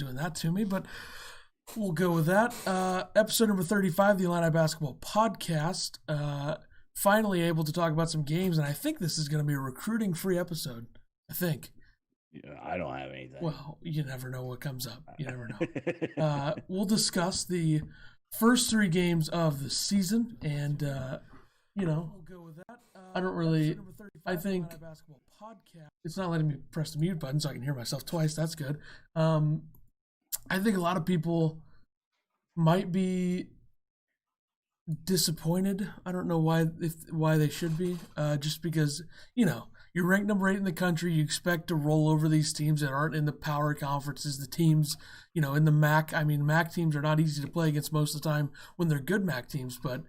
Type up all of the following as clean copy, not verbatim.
doing that to me, but we'll go with that. Episode number 35, the Illini Basketball Podcast. Finally able to talk about some games, and I think this is going to be a recruiting-free episode. I think. Yeah, I don't have anything. Well, you never know what comes up. You never know. We'll discuss the first 3 games of the season, and, I don't really – I think it's not letting me press the mute button so I can hear myself twice. That's good. I think a lot of people might be disappointed. I don't know why they should be. Just because, you're ranked number 8 in the country. You expect to roll over these teams that aren't in the power conferences. The teams, in the MAC. I mean, MAC teams are not easy to play against most of the time when they're good MAC teams, but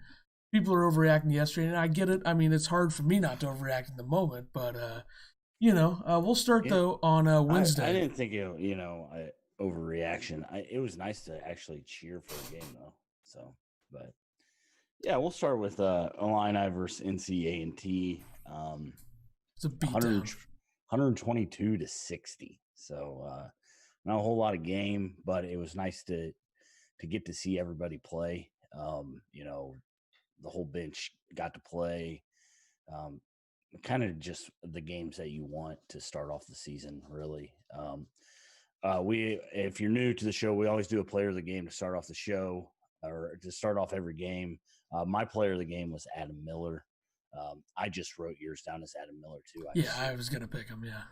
people are overreacting yesterday, and I get it. I mean, it's hard for me not to overreact in the moment, but, we'll start, though, on Wednesday. I didn't think, overreaction. It was nice to actually cheer for a game, though. So, but, yeah, we'll start with Illini versus NC-A&T. It's a beatdown. 122-60. So, not a whole lot of game, but it was nice to get to see everybody play. The whole bench got to play. Kind of just the games that you want to start off the season, really. If you're new to the show, we always do a player of the game to start off the show or to start off every game. My player of the game was Adam Miller. I just wrote yours down as Adam Miller too. I was going to pick him. Yeah.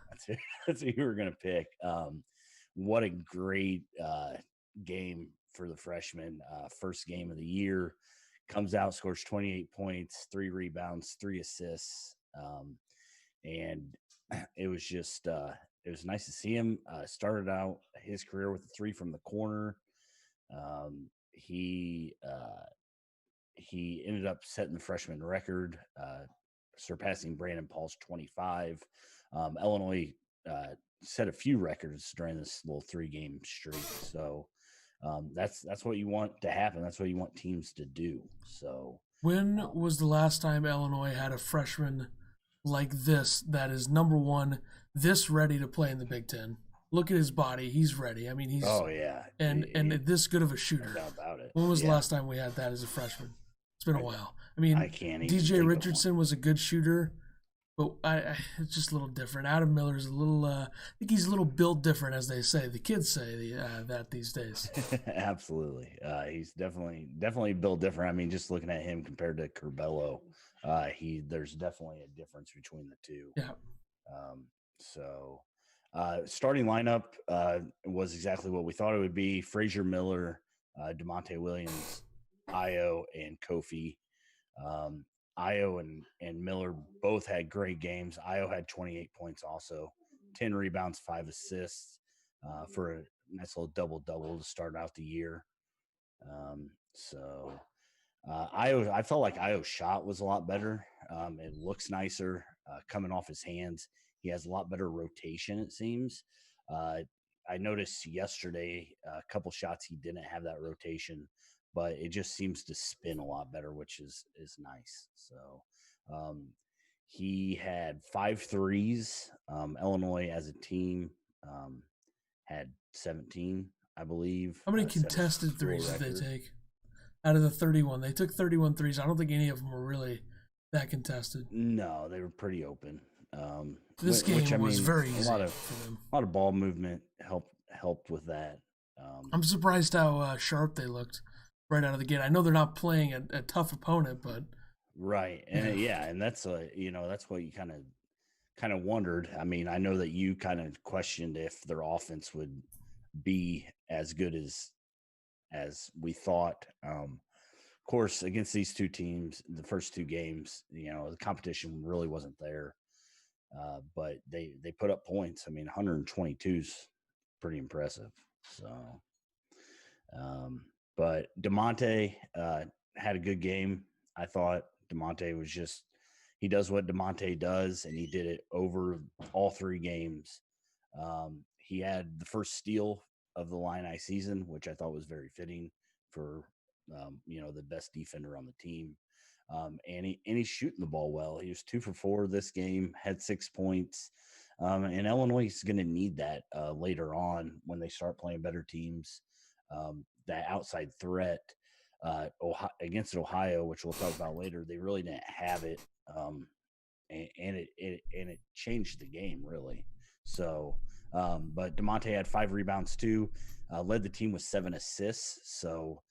That's who you were going to pick. What a great game for the freshman. First game of the year. Comes out, scores 28 points, 3 rebounds, 3 assists. And it was just it was nice to see him. Started out his career with a 3 from the corner. He ended up setting the freshman record, surpassing Brandon Paul's 25. Illinois set a few records during this little 3-game streak. So that's what you want to happen. That's what you want teams to do. So when was the last time Illinois had a freshman like this that is number 1, this ready to play in the Big Ten? Look at his body; he's ready. I mean, he's and this good of a shooter. No doubt about it. When was the last time we had that as a freshman? It's been a while. I mean, DJ Richardson was a good shooter, but it's just a little different. Adam Miller is a little. I think he's a little built different, as they say. The kids say that these days. Absolutely, he's definitely built different. I mean, just looking at him compared to Curbelo, there's definitely a difference between the two. Yeah. Starting lineup was exactly what we thought it would be. Frazier Miller, DeMonte Williams, Io, and Kofi. Io and Miller both had great games. Io had 28 points also, 10 rebounds, 5 assists for a nice little double-double to start out the year. Io, I felt like Io's shot was a lot better. It looks nicer coming off his hands. He has a lot better rotation, it seems. I noticed yesterday a couple shots he didn't have that rotation, but it just seems to spin a lot better, which is nice. So he had 5 threes. Illinois as a team had 17, I believe. How many contested threes did they take out of the 31? They took 31 threes. I don't think any of them were really that contested. No, they were pretty open. This game was very easy for them. A lot of ball movement helped with that. I'm surprised how sharp they looked right out of the gate. I know they're not playing a tough opponent, but right, and and that's that's what you kind of wondered. I mean, I know that you kind of questioned if their offense would be as good as we thought. Of course, against these two teams, the first 2 games, the competition really wasn't there. But they put up points. I mean, 122 is pretty impressive. So, but DeMonte had a good game. I thought DeMonte was he does what DeMonte does, and he did it over all 3 games. He had the first steal of the Illini season, which I thought was very fitting for, the best defender on the team. And he's shooting the ball well. He was 2 for 4 this game, had 6 points. And Illinois is going to need that later on when they start playing better teams. That outside threat against Ohio, which we'll talk about later, they really didn't have it, and it changed the game really. So, but DeMonte had 5 rebounds too, led the team with 7 assists. So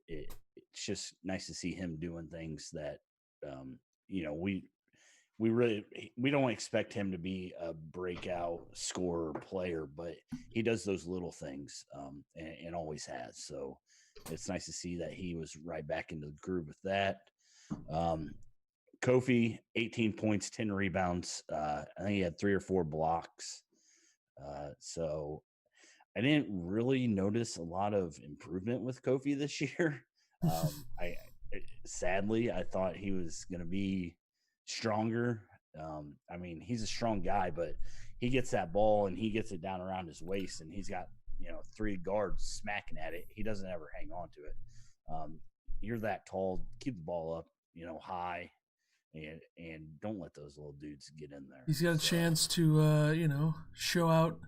it's just nice to see him doing things that um, you know we don't expect him to be a breakout scorer player, but he does those little things, and always has. So it's nice to see that he was right back into the groove with that. Kofi, 18 points, 10 rebounds. I think he had 3 or 4 blocks. So I didn't really notice a lot of improvement with Kofi this year. I sadly I thought he was going to be stronger. I mean, he's a strong guy, but he gets that ball and he gets it down around his waist, and he's got 3 guards smacking at it. He doesn't ever hang on to it. You're that tall, keep the ball up, high, and don't let those little dudes get in there. He's got a chance to show out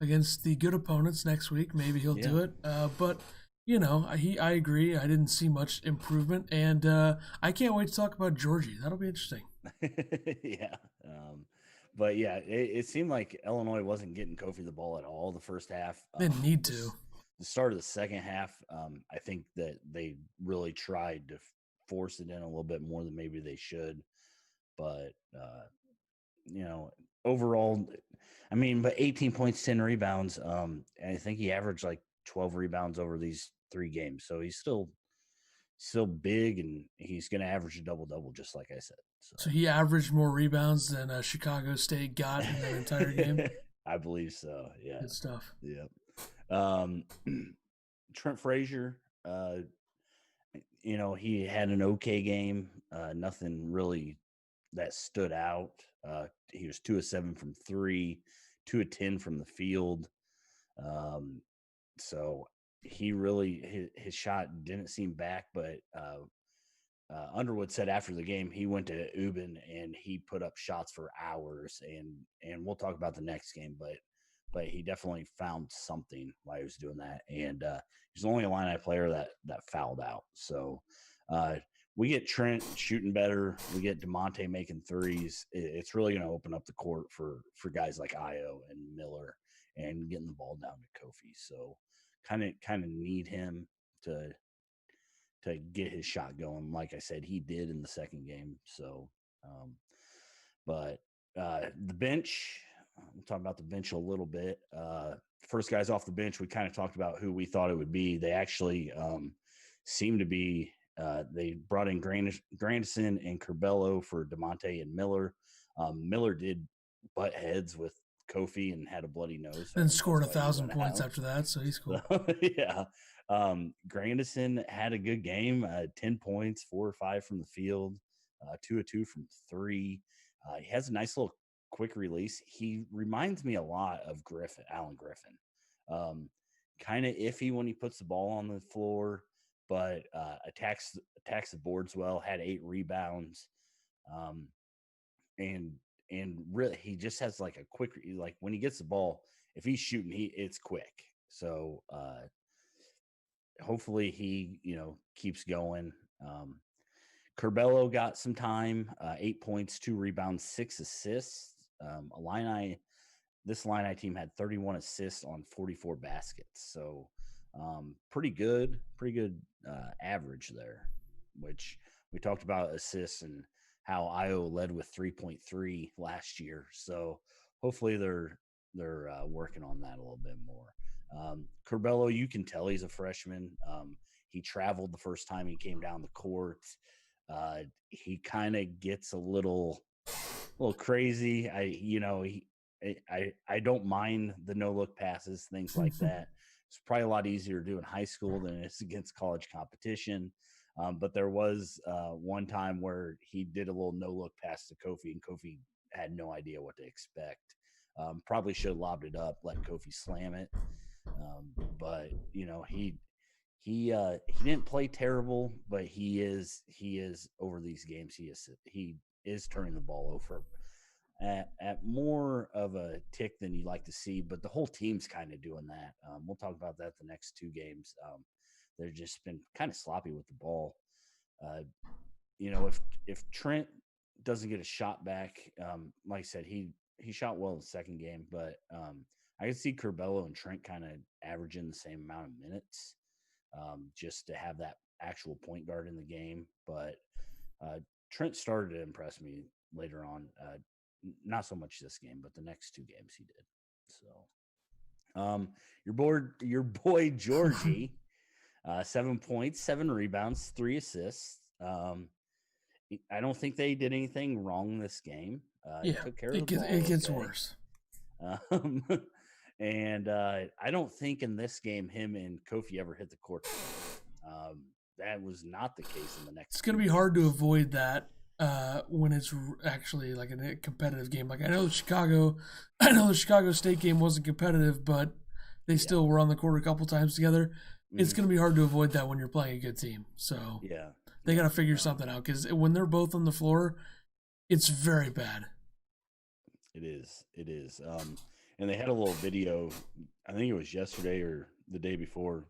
against the good opponents next week. Maybe he'll do it. But I agree. I didn't see much improvement, and I can't wait to talk about Georgie. That'll be interesting. Yeah. But yeah, it seemed like Illinois wasn't getting Kofi the ball at all the first half. They need to. The start of the second half, I think that they really tried to force it in a little bit more than maybe they should. But overall, I mean, but 18 points, 10 rebounds. And I think he averaged like 12 rebounds over these 3 games. So he's still big, and he's going to average a double-double, just like I said. So he averaged more rebounds than Chicago State got in the entire game? I believe so, yeah. Good stuff. Yep. Trent Frazier, he had an okay game. Nothing really that stood out. He was 2 of 7 from 3, 2 of 10 from the field. So he really his shot didn't seem back, but Underwood said after the game he went to Ubin and he put up shots for hours, and we'll talk about the next game, but he definitely found something while he was doing that, and he's the only Illini player that fouled out. So we get Trent shooting better. We get DeMonte making threes. It's really going to open up the court for guys like Io and Miller and getting the ball down to Kofi. So kind of need him to get his shot going. Like I said, he did in the second game. So, but the bench, we'll talk about the bench a little bit. First guys off the bench, we kind of talked about who we thought it would be. They actually seem to be. They brought in Grandison and Curbelo for DeMonte and Miller. Miller did butt heads with Kofi and had a bloody nose. And scored 1,000 points after that, so he's cool. So, yeah. Grandison had a good game, 10 points, 4 or 5 from the field, 2 of 2 from 3. He has a nice little quick release. He reminds me a lot of Alan Griffin. Kind of iffy when he puts the ball on the floor, but attacks the boards well, had 8 rebounds. And really, he just has like a quick, like when he gets the ball, if he's shooting, it's quick. So hopefully he, keeps going. Curbelo got some time, 8 points, 2 rebounds, 6 assists. This Illini team had 31 assists on 44 baskets. So pretty good average there, which we talked about assists and how Io led with 3.3 last year. So hopefully they're working on that a little bit more. Curbelo, you can tell he's a freshman. He traveled the first time he came down the court. He kind of gets a little crazy. I don't mind the no look passes, things like that. It's probably a lot easier to do in high school than it is against college competition. But there was one time where he did a little no-look pass to Kofi, and Kofi had no idea what to expect. Probably should have lobbed it up, let Kofi slam it. But he didn't play terrible, but he is over these games. He is turning the ball over. at more of a tick than you like to see, but the whole team's kind of doing that. We'll talk about that the next two games. They've just been kind of sloppy with the ball. Uh, if Trent doesn't get a shot back, like I said, he shot well in the second game, but I can see Curbelo and Trent kind of averaging the same amount of minutes, just to have that actual point guard in the game. But Trent started to impress me later on. Not so much this game, but the next two games he did. So, your boy Georgie, 7 points, 7 rebounds, 3 assists. I don't think they did anything wrong this game. Yeah, took care of the ball. It gets worse. And I don't think in this game him and Kofi ever hit the court. That was not the case in the next. It's going to be hard to avoid that when it's actually like a competitive game. Like I know the Chicago State game wasn't competitive, but they still were on the court a couple times together. Mm-hmm. It's going to be hard to avoid that when you're playing a good team. So they got to figure something out, because when they're both on the floor, it's very bad. It is. And they had a little video, I think it was yesterday or the day before,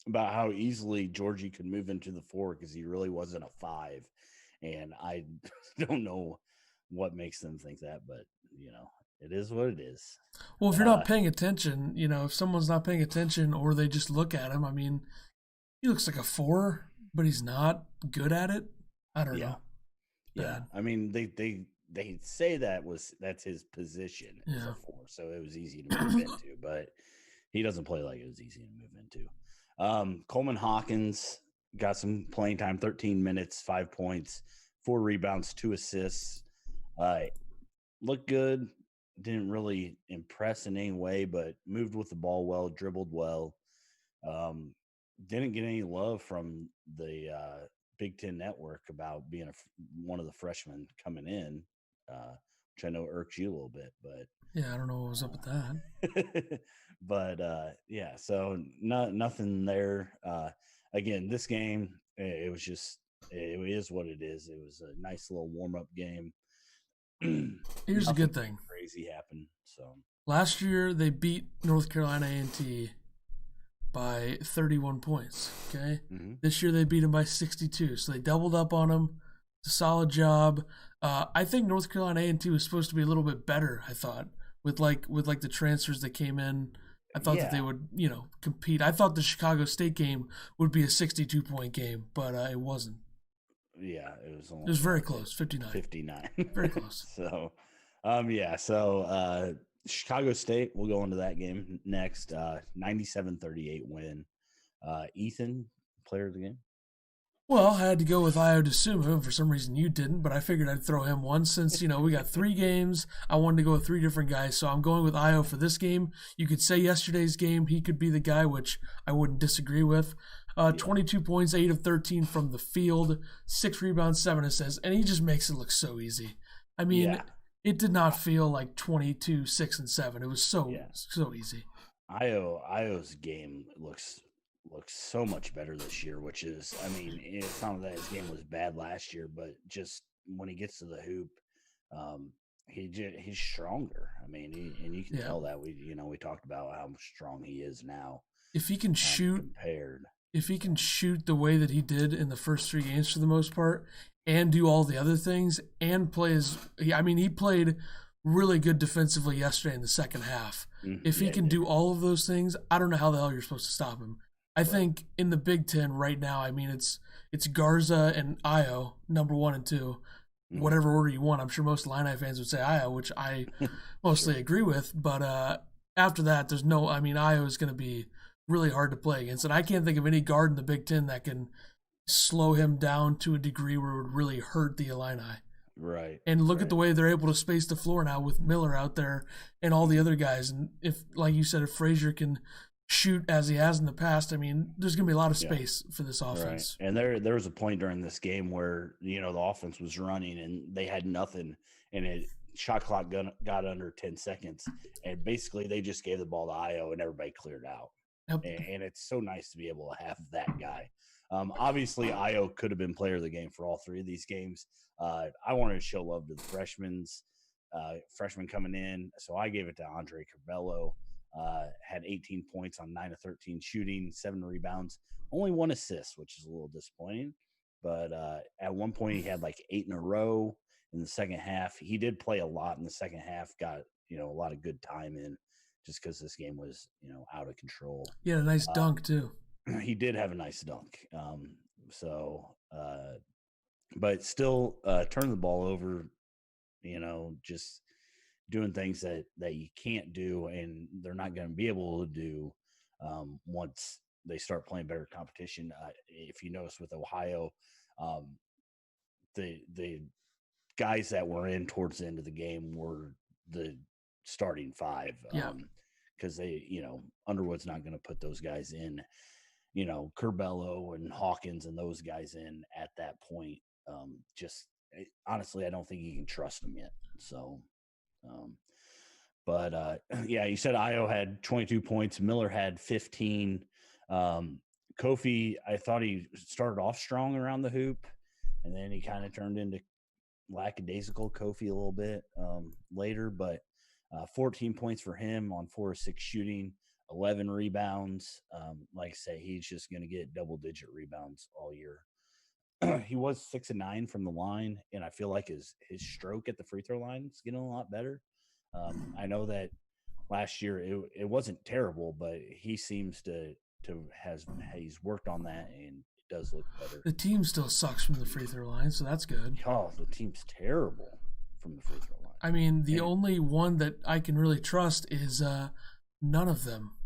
about how easily Georgie could move into the 4 because he really wasn't a 5. And I don't know what makes them think that, but, it is what it is. Well, if you're not paying attention, if someone's not paying attention or they just look at him, I mean, he looks like a 4, but he's not good at it. I don't know. Yeah. I mean, they say that's his position as a 4, so it was easy to move into, but he doesn't play like it was easy to move into. Coleman Hawkins got some playing time, 13 minutes, 5 points, 4 rebounds, 2 assists. Looked good. Didn't really impress in any way, but moved with the ball well, dribbled well. Didn't get any love from the Big Ten Network about being one of the freshmen coming in, which I know irks you a little bit, but yeah, I don't know what was up with that. But so nothing there. Again, this game, it is what it is. It was a nice little warm-up game. Here's a good thing. Crazy happened. So last year they beat North Carolina A&T by 31 points. Okay, This year they beat them by 62, so they doubled up on them. It's a solid job. I think North Carolina A&T was supposed to be a little bit better. I thought with the transfers that came in. I thought that they would, compete. I thought the Chicago State game would be a 62-point game, but it wasn't. Yeah, it was very close, 59. 59. Very close. So, Chicago State, we'll go into that game next. 97-38 win. Ethan, player of the game? Well, I had to go with Io DeSumo, and for some reason you didn't, but I figured I'd throw him one since, we got 3 games. I wanted to go with 3 different guys, so I'm going with Io for this game. You could say yesterday's game, he could be the guy, which I wouldn't disagree with. 22 points, 8 of 13 from the field, 6 rebounds, 7 assists, and he just makes it look so easy. I mean, it did not feel like 22, 6, and 7. It was so easy. Io's game looks so much better this year, which is, I mean, it's not that his game was bad last year, but just when he gets to the hoop, he's stronger. I mean, and you can tell that we talked about how strong he is now. If he can shoot compared. If he can shoot the way that he did in the first 3 games for the most part, and do all the other things, and he played really good defensively yesterday in the second half. If he can do all of those things, I don't know how the hell you're supposed to stop him. I think in the Big Ten right now, I mean, it's Garza and Io, number 1 and 2, whatever order you want. I'm sure most Illini fans would say Io, which I mostly agree with. But after that, Io is going to be really hard to play against. And I can't think of any guard in the Big Ten that can slow him down to a degree where it would really hurt the Illini. Right. And look at the way they're able to space the floor now with Miller out there and all the other guys. And if, like you said, if Frazier can shoot as he has in the past, I mean, there's going to be a lot of space for this offense. Right. And there was a point during this game where, the offense was running and they had nothing, and shot clock got under 10 seconds. And basically they just gave the ball to Io and everybody cleared out. Yep. And it's so nice to be able to have that guy. Obviously, Io could have been player of the game for all 3 of these games. I wanted to show love to the freshmen. freshman coming in. So I gave it to Andre Curbelo. Had 18 points on 9 of 13 shooting, 7 rebounds, only 1 assist, which is a little disappointing. But at one point, he had like 8 in a row in the second half. He did play a lot in the second half, got, a lot of good time in just because this game was, out of control. He had a nice dunk, too. He did have a nice dunk. But still turning the ball over, just doing things that you can't do and they're not going to be able to do once they start playing better competition. If you notice with Ohio, the guys that were in towards the end of the game were the starting 5. Yeah. Because they, Underwood's not going to put those guys in, Curbelo and Hawkins and those guys in at that point. Honestly, I don't think you can trust them yet. So, yeah, you said Io had 22 points. Miller had 15. Kofi, I thought he started off strong around the hoop, and then he kind of turned into lackadaisical Kofi a little bit later. But 14 points for him on 4 or 6 shooting, 11 rebounds. Like I say, he's just going to get double-digit rebounds all year. He was 6 of 9 from the line, and I feel like his stroke at the free throw line is getting a lot better. I know that last year it wasn't terrible, but he seems he's worked on that, and it does look better. The team still sucks from the free throw line, so that's good. Oh, the team's terrible from the free throw line. I mean, the only one that I can really trust is none of them.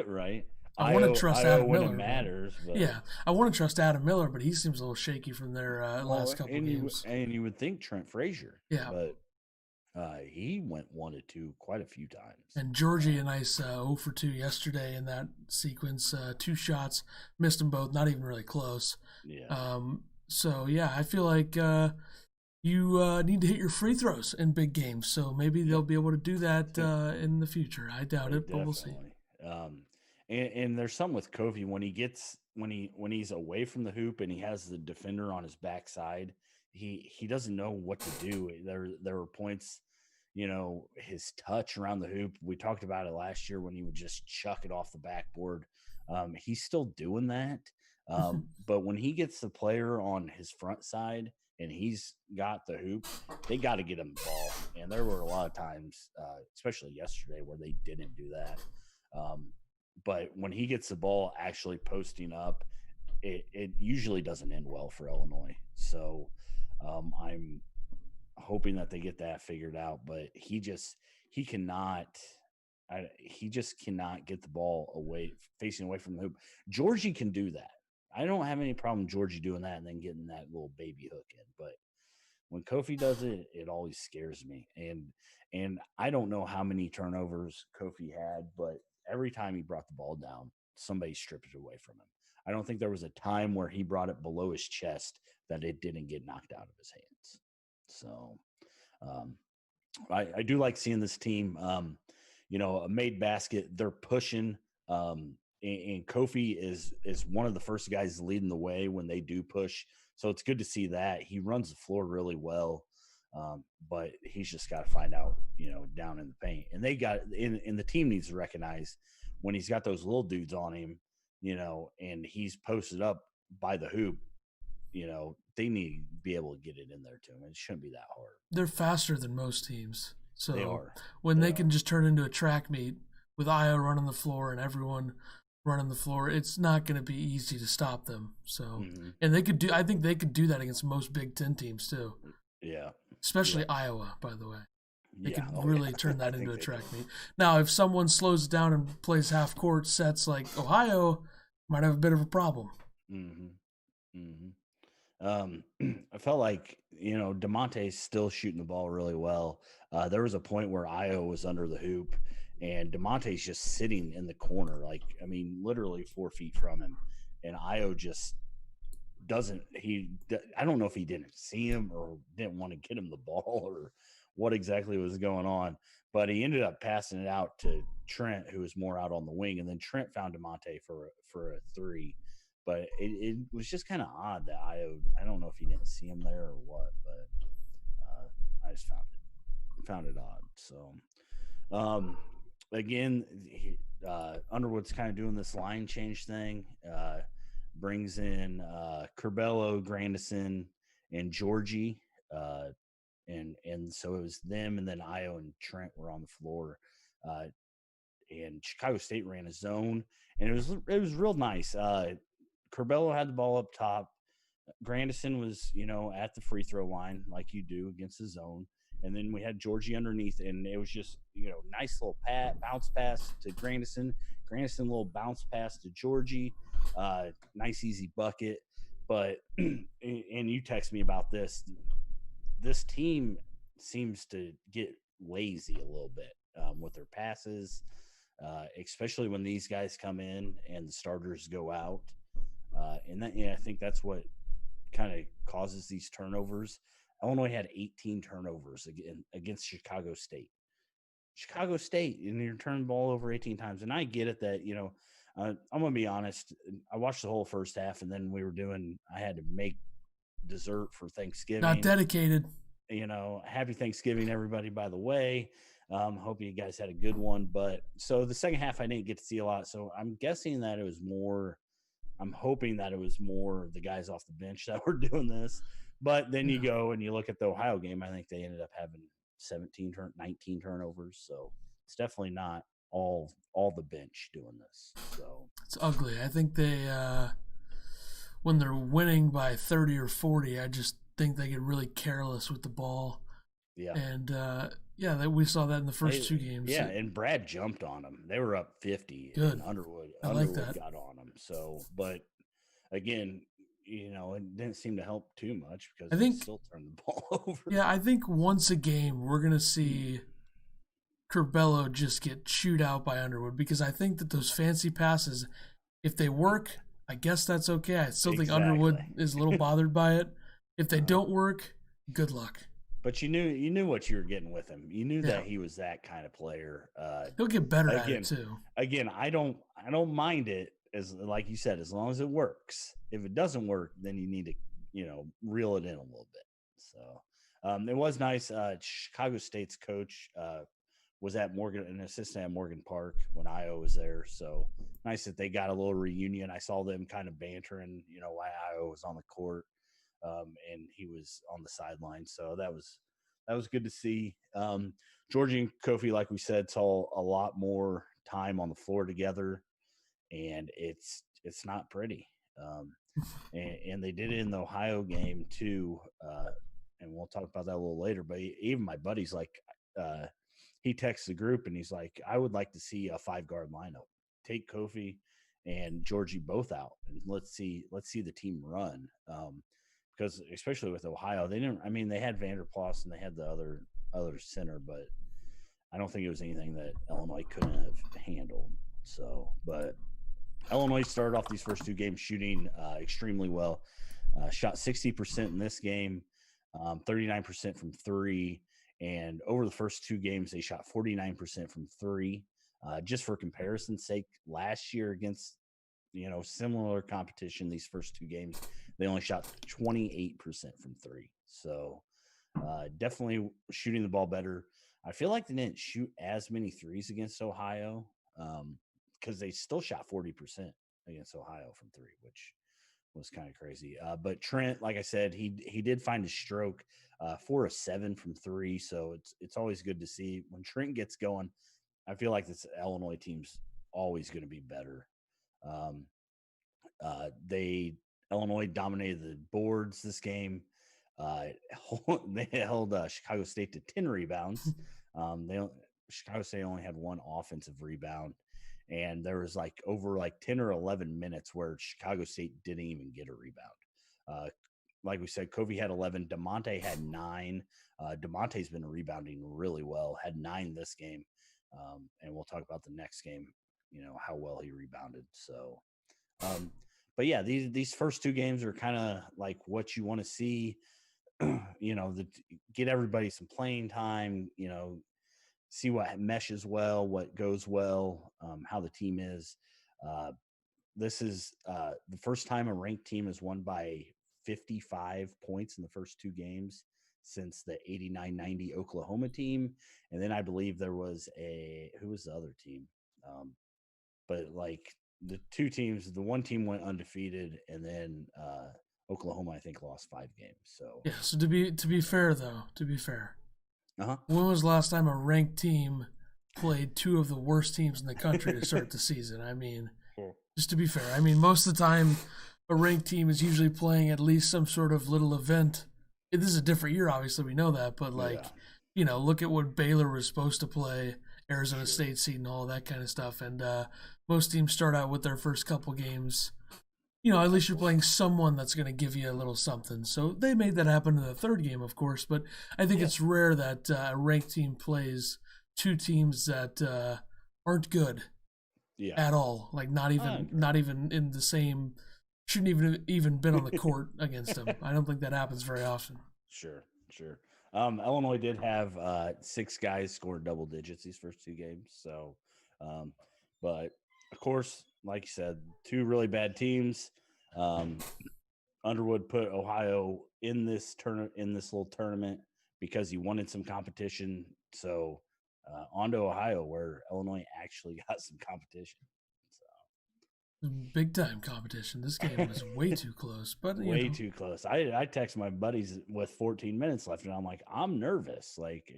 Right. I want to trust Adam Miller. It matters, but... Yeah, I want to trust Adam Miller, but he seems a little shaky from their last couple games. And you would think Trent Frazier. Yeah. But he went 1 of 2 quite a few times. And Georgie, a nice 0 for 2 yesterday in that sequence. 2 shots, missed them both, not even really close. Yeah. So, yeah, I feel like you need to hit your free throws in big games. So maybe they'll be able to do that in the future. I doubt it, but we'll see. And there's something with Kofi when he's away from the hoop and he has the defender on his backside, he doesn't know what to do. There were points, his touch around the hoop. We talked about it last year when he would just chuck it off the backboard. He's still doing that. But when he gets the player on his front side and he's got the hoop, they got to get him the ball. And there were a lot of times, especially yesterday, where they didn't do that. But when he gets the ball actually posting up, it usually doesn't end well for Illinois. So I'm hoping that they get that figured out. But he just cannot get the ball facing away from the hoop. Georgie can do that. I don't have any problem Georgie doing that and then getting that little baby hook in. But when Kofi does it, it always scares me. And I don't know how many turnovers Kofi had, but every time he brought the ball down, somebody stripped it away from him. I don't think there was a time where he brought it below his chest that it didn't get knocked out of his hands. So I do like seeing this team, a made basket. They're pushing, and Kofi is one of the first guys leading the way when they do push. So it's good to see that. He runs the floor really well. But he's just got to find out, down in the paint. And they got and the team needs to recognize when he's got those little dudes on him, and he's posted up by the hoop, they need to be able to get it in there to him. It shouldn't be that hard. They're faster than most teams. So they are. When they can just turn into a track meet with Io running the floor and everyone running the floor, it's not going to be easy to stop them. So, and I think they could do that against most Big Ten teams too. Yeah. Especially Iowa, by the way. They could really turn that into a track meet. Now, if someone slows it down and plays half-court sets like Ohio, might have a bit of a problem. I felt like, DeMonte's still shooting the ball really well. There was a point where Io was under the hoop, and DeMonte's just sitting in the corner, literally 4 feet from him. And Io just I don't know if he didn't see him or didn't want to get him the ball or what exactly was going on, but he ended up passing it out to Trent, who was more out on the wing, and then Trent found DeMonte for a 3. But it was just kind of odd that I don't know if he didn't see him there or what, but I just found found it odd. So, um, again, Underwood's kind of doing this line change thing. Brings in Curbelo, Grandison, and Georgie. And so it was them, and then Io and Trent were on the floor. Uh, and Chicago State ran a zone, and it was real nice. Curbelo had the ball up top. Grandison was, at the free throw line like you do against the zone. And then we had Georgie underneath, and it was just, nice little bounce pass to Grandison. Grandison, little bounce pass to Georgie. Nice, easy bucket. But, and you text me about this. This team seems to get lazy a little bit with their passes, especially when these guys come in and the starters go out. I think that's what kind of causes these turnovers. Illinois had 18 turnovers against Chicago State. Chicago State, and you're turning the ball over 18 times. And I get it that, I'm going to be honest. I watched the whole first half, and then I had to make dessert for Thanksgiving. Not dedicated. Happy Thanksgiving, everybody, by the way. Hope you guys had a good one. But so the second half, I didn't get to see a lot. So I'm guessing that I'm hoping that it was more the guys off the bench that were doing this. But then you go and you look at the Ohio game. I think they ended up having 19 turnovers. So it's definitely not all the bench doing this. So it's ugly. I think they, when they're winning by 30 or 40, I just think they get really careless with the ball. Yeah. And, we saw that in the first two games. Yeah, and Brad jumped on them. They were up 50. Good. And Underwood like that. got on them. So, but again, it didn't seem to help too much because they still turned the ball over. Yeah, I think once a game we're going to see Curbelo just get chewed out by Underwood, because I think that those fancy passes, if they work, I guess that's okay. I still think Underwood is a little bothered by it. If they don't work, good luck. But you knew what you were getting with him. You knew that he was that kind of player. He'll get better at it too. Again, I don't mind it, as like you said, as long as it works. If it doesn't work, then you need to reel it in a little bit. So it was nice. Chicago State's coach was an assistant at Morgan Park when Io was there. So nice that they got a little reunion. I saw them kind of bantering, why Io was on the court. And he was on the sideline. So that was good to see. Georgie and Kofi, like we said, saw a lot more time on the floor together, and it's not pretty. And they did it in the Ohio game too. And we'll talk about that a little later. But even my buddy's like, he texts the group and he's like, I would like to see a 5-guard lineup. Take Kofi and Georgie both out, and let's see the team run. Because especially with Ohio, they had Vanderplas and they had the other center, but I don't think it was anything that Illinois couldn't have handled. So, but Illinois started off these first two games shooting extremely well. Shot 60% in this game, 39% from three, and over the first two games they shot 49% from three. Just for comparison's sake, last year against similar competition, these first two games, they only shot 28% from three. So definitely shooting the ball better. I feel like they didn't shoot as many threes against Ohio because they still shot 40% against Ohio from three, which was kind of crazy. But Trent, like I said, he did find his stroke, 4 of 7 from three. So it's always good to see when Trent gets going. I feel like this Illinois team's always going to be better. Illinois dominated the boards this game. They held Chicago State to 10 rebounds. Chicago State only had one offensive rebound, and there was over 10 or 11 minutes where Chicago State didn't even get a rebound. Like we said, Kobe had 11. DeMonte had 9. DeMonte's been rebounding really well, had 9 this game. And we'll talk about the next game, how well he rebounded. So, but yeah, these first two games are kind of like what you want to see, get everybody some playing time, see what meshes well, what goes well, how the team is. This is the first time a ranked team has won by 55 points in the first two games since the 89-90 Oklahoma team. And then I believe there was who was the other team? But like the two teams, the one team went undefeated, and then Oklahoma, I think, lost 5 games. So Yeah. So to be fair, uh-huh. when was the last time a ranked team played two of the worst teams in the country to start the season? I mean, just to be fair, I mean, most of the time a ranked team is usually playing at least some sort of little event. This is a different year, obviously, we know that, but like, look at what Baylor was supposed to play, Arizona State seed and all that kind of stuff. And most teams start out with their first couple games, at least you're playing someone that's going to give you a little something. So they made that happen in the third game, of course, but I think it's rare that a ranked team plays two teams that aren't good at all. Like not even in the same, shouldn't even been on the court against them. I don't think that happens very often. Sure. Illinois did have 6 guys score double digits these first 2 games. So, but of course, like you said, 2 really bad teams. Underwood put Ohio in this little tournament because he wanted some competition. So, on to Ohio, where Illinois actually got some competition. Big time competition. This game was way too close, but way too close. I text my buddies with 14 minutes left, and I'm like, I'm nervous. Like,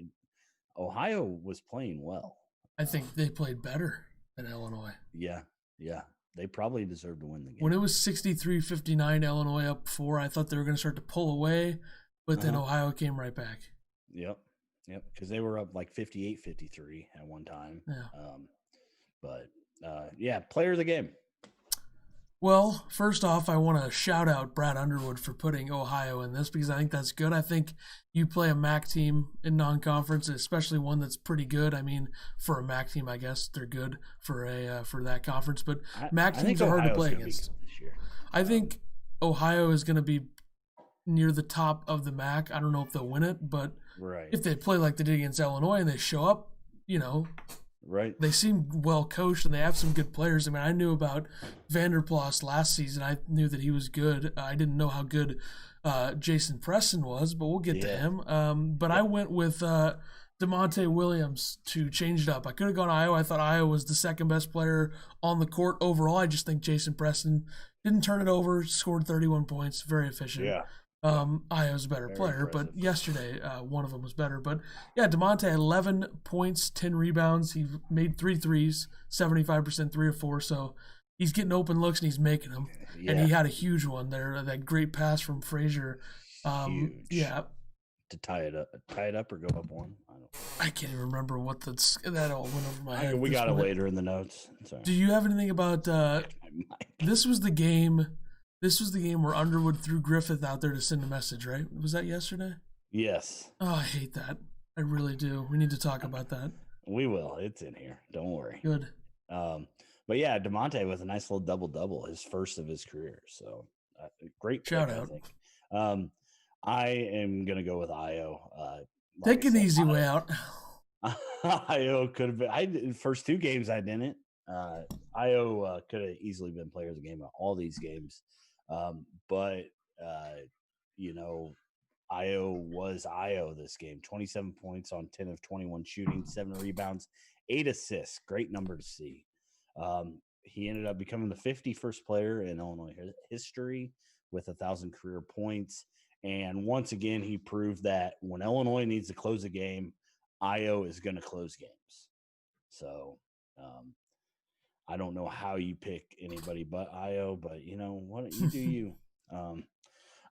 Ohio was playing well. I think they played better than Illinois. Yeah. They probably deserved to win the game. When it was 63-59, Illinois up 4, I thought they were going to start to pull away, but then Ohio came right back. Yep, because they were up like 58-53 at one time. Yeah. Player of the game. Well, first off, I want to shout out Brad Underwood for putting Ohio in this because I think that's good. I think you play a MAC team in non-conference, especially one that's pretty good. I mean, for a MAC team, I guess they're good for that conference. But MAC teams are hard to play against. I think Ohio is going to be near the top of the MAC. I don't know if they'll win it, but if they play like they did against Illinois and they show up, right. They seem well coached and they have some good players. I mean, I knew about Vanderplas last season. I knew that he was good. I didn't know how good Jason Preston was, but we'll get to him. But I went with DeMonte Williams to change it up. I could have gone Iowa. I thought Iowa was the second best player on the court overall. I just think Jason Preston didn't turn it over, scored 31 points, very efficient. Yeah. Iowa's a better player, but yesterday one of them was better. But yeah, DeMonte 11 points, 10 rebounds. He made 3 threes, 75%, 3 of 4. So he's getting open looks and he's making them. Yeah. And he had a huge one there. That great pass from Frazier. Huge. Yeah. To tie it up or go up one. I can't even remember what that all went over my head. We got it later in the notes. Sorry. Do you have anything about? This was the game. This was the game where Underwood threw Griffith out there to send a message, right? Was that yesterday? Yes. Oh, I hate that. I really do. We need to talk about that. We will. It's in here. Don't worry. Good. But yeah, DeMonte with a nice little double-double, his first of his career. So great pick, shout out. I think. I am going to go with Io. Take an easy way out. Io could have been. First 2 games I didn't. Io could have easily been player of the game in all these games. But Io was Io this game. 27 points on 10 of 21 shooting, 7 rebounds, 8 assists. Great number to see. He ended up becoming the 51st player in Illinois history with 1,000 career points. And once again, he proved that when Illinois needs to close a game, Io is going to close games. So I don't know how you pick anybody but Io, but why don't you do you?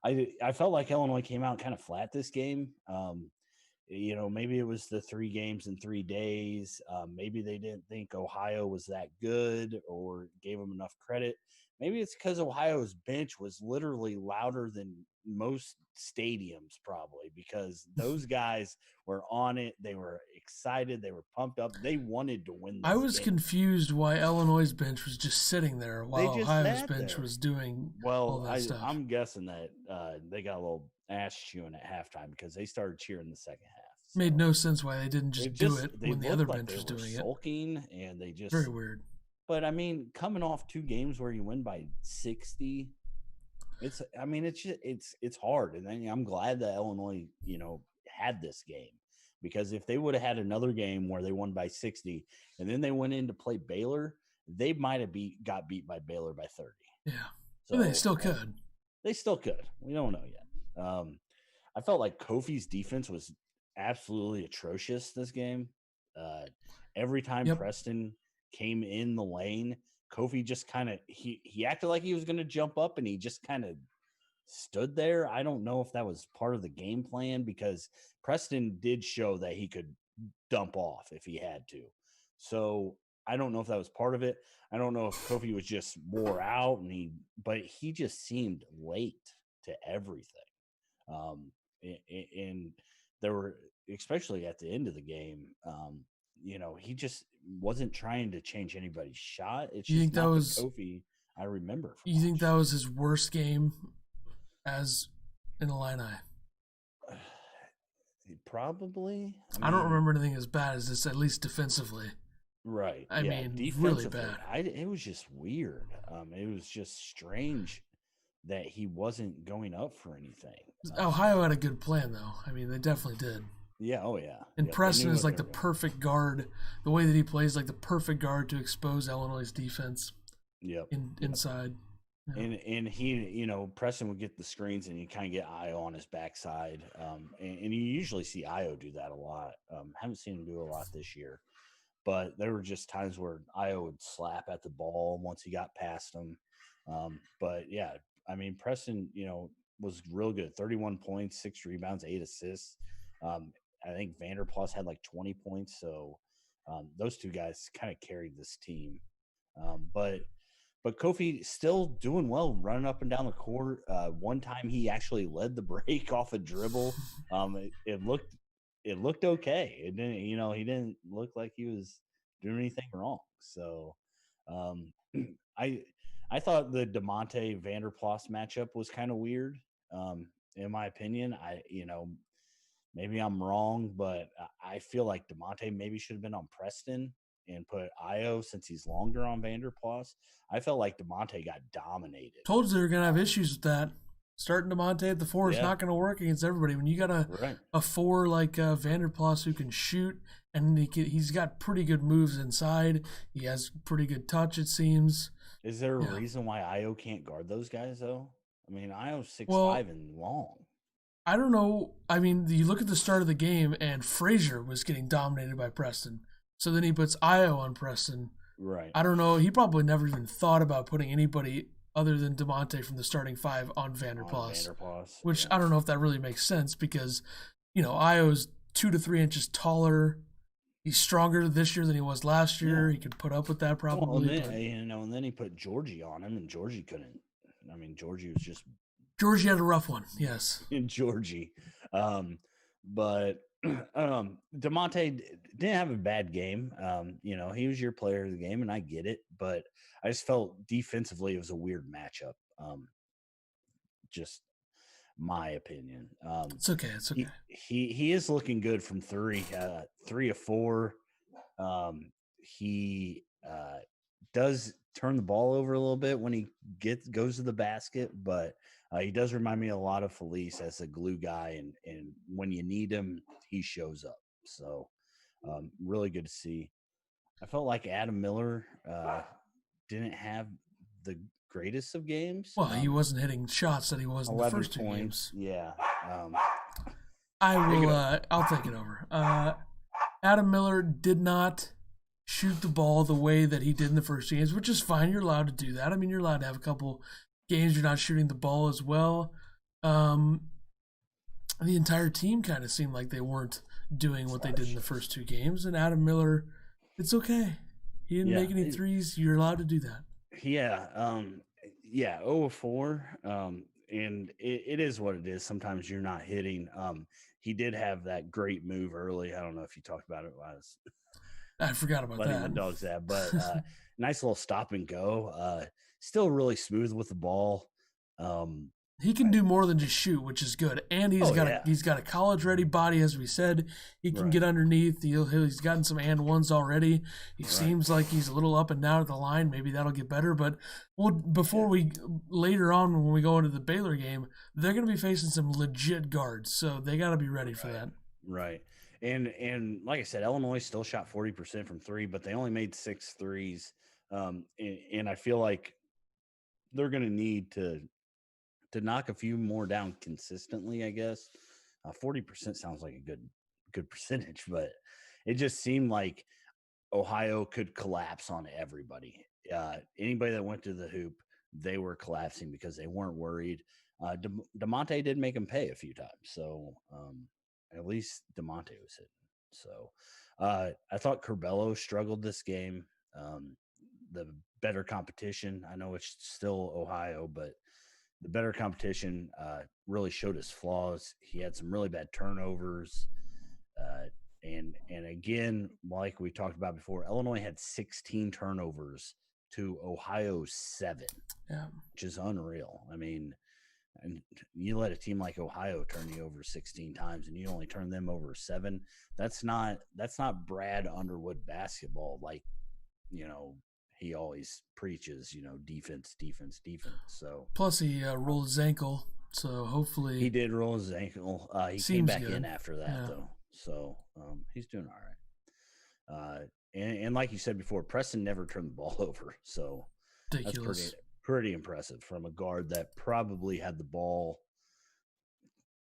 I felt like Illinois came out kind of flat this game. Maybe it was the 3 games in 3 days. Maybe they didn't think Ohio was that good or gave them enough credit. Maybe it's because Ohio's bench was literally louder than most stadiums, probably, because those guys were on it. They were excited. They were pumped up. They wanted to win this I was game. Confused why Illinois' bench was just sitting there while Ohio's bench was doing all that stuff. I'm guessing that they got a little ass chewing at halftime because they started cheering the second half. So made no sense why they didn't just do it when the other bench was doing it. Sulking, and they just very weird. But I mean, coming off 2 games where you win by 60, I mean, it's hard, and then I'm glad that Illinois, had this game, because if they would have had another game where they won by 60, and then they went in to play Baylor, they might have got beat by Baylor by 30. Yeah, but they So still could. they still could. We don't know yet. I felt like Kofi's defense was absolutely atrocious this game. Uh, every time Yep. Preston came in the lane, Kofi just kind of he acted like he was going to jump up, and he just kind of stood there. I don't know if that was part of the game plan, because Preston did show that he could dump off if he had to. So I don't know if that was part of it. I don't know if Kofi was just wore out, but he just seemed late to everything. And there were, especially at the end of the game, he just wasn't trying to change anybody's shot. It's You think just that not the was? Kofi I remember from You think last that year. was his worst game as in Illini? Probably. I don't remember anything as bad as this, at least defensively. Right. I Yeah. mean, really Defensively, bad. it was just weird. It was just strange that he wasn't going up for anything. Ohio had a good plan, though. I mean, they definitely did. Yeah. Oh, yeah. And Yep, they Preston knew is what like they the were doing. perfect guard. The way that he plays, like the perfect guard to expose Illinois' defense Yep. inside. Yeah. And he, Preston would get the screens, and you kind of get Io on his backside. And you usually see Io do that a lot. Haven't seen him do a lot this year. But there were just times where Io would slap at the ball once he got past him. But yeah, I mean, Preston, was real good. 31 points, 6 rebounds, 8 assists. I think Vanderplas had like 20 points. So those two guys kind of carried this team. But Kofi still doing well, running up and down the court. One time he actually led the break off a dribble. It looked okay. It didn't, he didn't look like he was doing anything wrong. So, I I thought the DeMonte Vanderplas matchup was kind of weird. In my opinion, maybe I'm wrong, but I feel like DeMonte maybe should have been on Preston and put Io, since he's longer, on Vanderplas. I felt like DeMonte got dominated. Told you they were going to have issues with that. Starting DeMonte at the 4 is Yeah. not going to work against everybody. When you got Right. a 4 like Vanderplas who can shoot, and he's got pretty good moves inside. He has pretty good touch, it seems. Is there a Yeah. reason why Io can't guard those guys, though? I mean, Io's 6'5" Well, and long. I don't know. I mean, you look at the start of the game, and Frazier was getting dominated by Preston. So then he puts Io on Preston. Right. I don't know. He probably never even thought about putting anybody other than DeMonte from the starting 5 on Vanderplas. Which yeah. I don't know if that really makes sense, because, Io's 2 to 3 inches taller. He's stronger this year than he was last year. Yeah. He could put up with that probably. Well, and then he put Georgie on him, and Georgie couldn't. I mean, Georgie was just Georgie had a rough one, yes. in Georgie. But DeMonte didn't have a bad game. He was your player of the game, and I get it. But I just felt defensively it was a weird matchup. Just my opinion. It's okay. It's okay. He is looking good from 3, 3 of 4. He does turn the ball over a little bit when he goes to the basket, but he does remind me a lot of Felice as a glue guy, and when you need him, he shows up. So really good to see. I felt like Adam Miller didn't have the greatest of games. Well, he wasn't hitting shots that he was in the first 2 games. Yeah. I'll take it over. Adam Miller did not shoot the ball the way that he did in the first 2 games, which is fine. You're allowed to do that. I mean, you're allowed to have a couple games you're not shooting the ball as well. The entire team kind of seemed like they weren't doing what they did in the first 2 games, and Adam Miller, it's okay. He didn't make any threes. You're allowed to do that. Yeah. 0 of 4. And it is what it is. Sometimes you're not hitting. He did have that great move early. I don't know if you talked about it last. I forgot about letting that. the dogs have, but nice little stop and go. Still really smooth with the ball. He can do more than just shoot, which is good. And Oh yeah, he's got a college ready body, as we said. He can right, get underneath. He's gotten some and ones already. He right. seems like he's a little up and down at the line. Maybe that'll get better. But before Yeah, we later on when we go into the Baylor game, they're going to be facing some legit guards, so they got to be ready for right, that. right. And like I said, Illinois still shot 40% from three, but they only made 6 threes. And I feel like they're going to need to knock a few more down consistently. I guess 40% sounds like a good percentage, but it just seemed like Ohio could collapse on everybody. Anybody that went to the hoop, they were collapsing because they weren't worried. DeMonte did make him pay a few times, so at least DeMonte was hitting. So I thought Curbelo struggled this game. The better competition. I know it's still Ohio, but the better competition really showed his flaws. He had some really bad turnovers. Uh, and again, like we talked about before, Illinois had 16 turnovers to Ohio's 7, Yeah. which is unreal. I mean, and you let a team like Ohio turn you over 16 times, and you only turn them over 7. That's not Brad Underwood basketball. Like, you know, he always preaches, defense, defense, defense. So Plus, he rolled his ankle, so he hopefully did roll his ankle. He came seems back in good. after that Yeah. though, so he's doing all right. And like you said before, Preston never turned the ball over, so that's pretty Ridiculous. pretty impressive from a guard that probably had the ball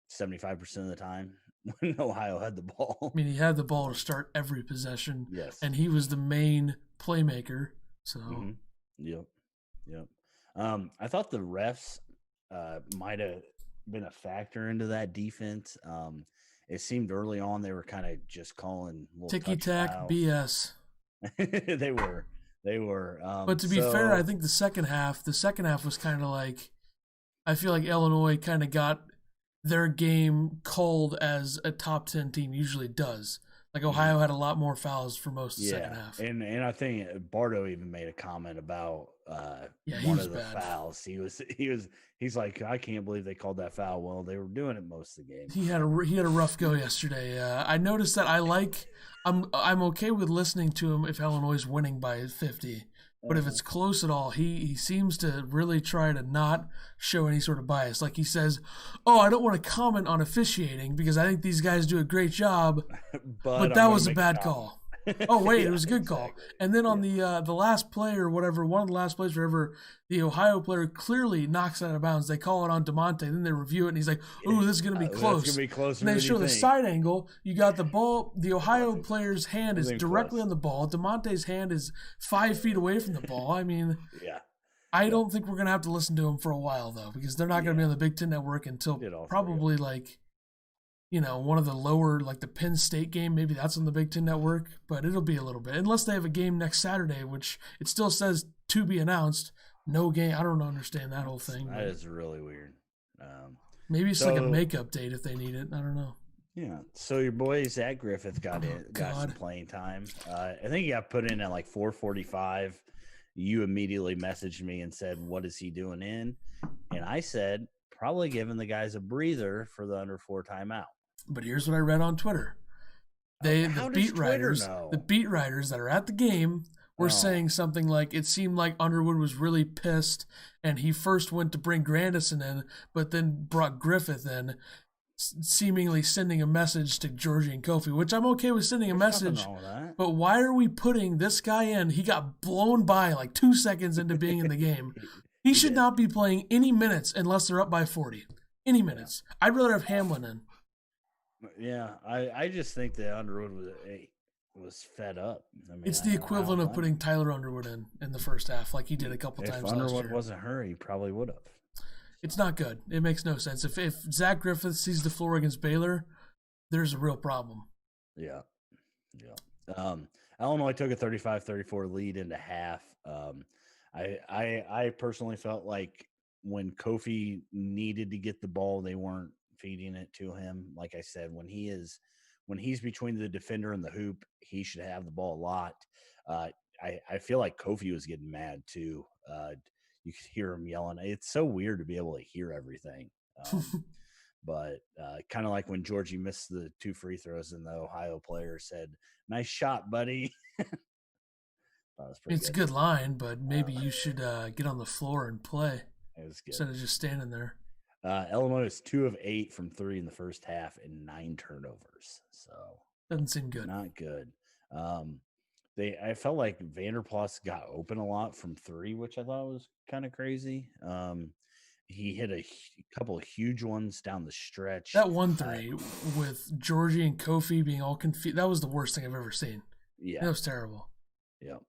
75% of the time when Ohio had the I ball. mean, he had the ball to start every possession, Yes. and he was the main playmaker. So Mm-hmm. Yep. Yep. I thought the refs might have been a factor into that defense. It seemed early on they were kind of just calling little ticky touch tack fouls. BS. they were. They were. But to be fair, I think the second half was kind of like, I feel like Illinois kind of got their game called as a top 10 team usually does. Like Mhm. Ohio had a lot more fouls for most of the second Yeah, half. and I think Bardo even made a comment about Yeah, he one was of the bad. fouls. He's like, I can't believe they called that foul. Well, they were doing it most of the game. He had a rough go yesterday. I noticed that I'm okay with listening to him if Illinois is winning by 50, but if Uh-huh. it's close at all, he seems to really try to not show any sort of bias. Like he says, "Oh, I don't want to comment on officiating because I think these guys do a great job, But but I'm that going to was a make a bad comment. call." Oh wait, it Yeah, was a good call. exactly. And then on Yeah. the last play or whatever, one of the last plays, whatever, the Ohio player clearly knocks it out of bounds. They call it on DeMonte, then they review it, and he's like, "Ooh, this is gonna be That's going to close." be closer And they than you show the think. side angle. You got the ball. The Ohio Nothing, player's hand is nothing directly close. on the ball. DeMonte's hand is 5 feet away from the ball. I mean, Yeah. I Yep. don't think we're gonna have to listen to him for a while though, because they're not gonna be Yeah. on the Big Ten Network until Did all three of probably them. like one of the lower, like the Penn State game, maybe that's on the Big Ten Network, but it'll be a little bit. Unless they have a game next Saturday, which it still says to be announced. No game. I don't understand that whole thing, That but is really weird. maybe it's like a So makeup date if they need it. I don't know. yeah, so your boy Zach Griffith Oh, got some God. playing time. I think he got put in at like 4:45. You immediately messaged me and said, "What is he doing in?" And I said, "Probably giving the guys a breather for the under 4 timeout." But here's what I read on Twitter. The How does beat Twitter writers, know? that are at the game were Oh, saying something like it seemed like Underwood was really pissed and he first went to bring Grandison in, but then brought Griffith in, seemingly sending a message to Georgie and Kofi, which I'm okay with sending a there's nothing message. wrong with that. But why are we putting this guy in? He got blown by like 2 seconds into being in the game. He He should did. not be playing any minutes unless they're up by 40. Any Yeah. minutes. I'd rather have Hamlin in. Yeah, I just think that Underwood was fed up. I mean, It's the I don't equivalent of blame putting him. Tyler Underwood in the first half, like he did a couple If times last Underwood year. wasn't her, he probably would have. It's not good. It makes no sense. If Zach Griffith sees the floor against Baylor, there's a real problem. Yeah. Yeah. Illinois took a 35-34 lead into half. I personally felt like when Kofi needed to get the ball, they weren't feeding it to him. Like I said, when he's between the defender and the hoop, he should have the ball a lot. I feel like Kofi was getting mad too. you could hear them yelling. It's so weird to be able to hear everything. But kind of like when Georgie missed the 2 free throws and the Ohio player said, "Nice shot, buddy." That was pretty It's a good. good line, but maybe you should get on the floor and play It was good. instead of just standing there. Illinois was 2 of 8 from 3 in the first half and 9 turnovers. So Doesn't seem good. not good. I felt like Vanderplas got open a lot from 3, which I thought was kind of crazy. He hit a couple of huge ones down the stretch. That 1-3 with Georgie and Kofi being all confused, that was the worst thing I've ever seen. Yeah. That was terrible. Yep.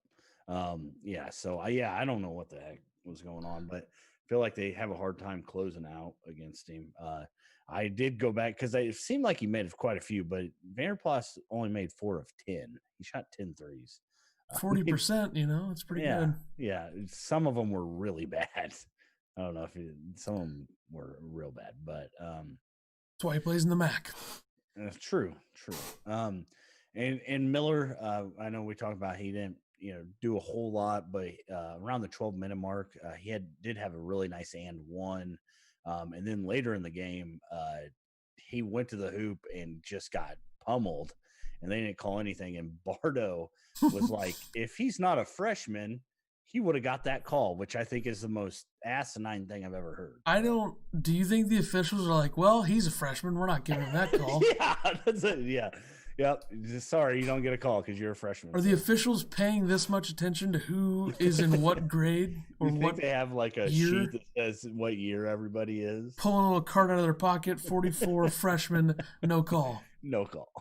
So I don't know what the heck was going on, but I feel like they have a hard time closing out against him. I did go back because it seemed like he made quite a few, but Vanderplas only made 4 of 10. He shot 10 threes. 40%, it's pretty good. Yeah. Some of them were really bad. I don't know if some of them were real bad, but that's why he plays in the MAC. True. And Miller, I know we talked about he didn't do a whole lot, but around the 12-minute mark, he did have a really nice and one, and then later in the game, he went to the hoop and just got pummeled, and they didn't call anything. And Bardo was like, if he's not a freshman, he would have got that call, which I think is the most asinine thing I've ever heard. Do you think the officials are like, well, he's a freshman, we're not giving him that call? Yeah, that's it. Yeah. Yep. Sorry, you don't get a call because you're a freshman. Are the officials paying this much attention to who is in what grade or you think what they have like a year? sheet that says what year everybody is? Pulling a little card out of their pocket, 44 freshman, no call. No call.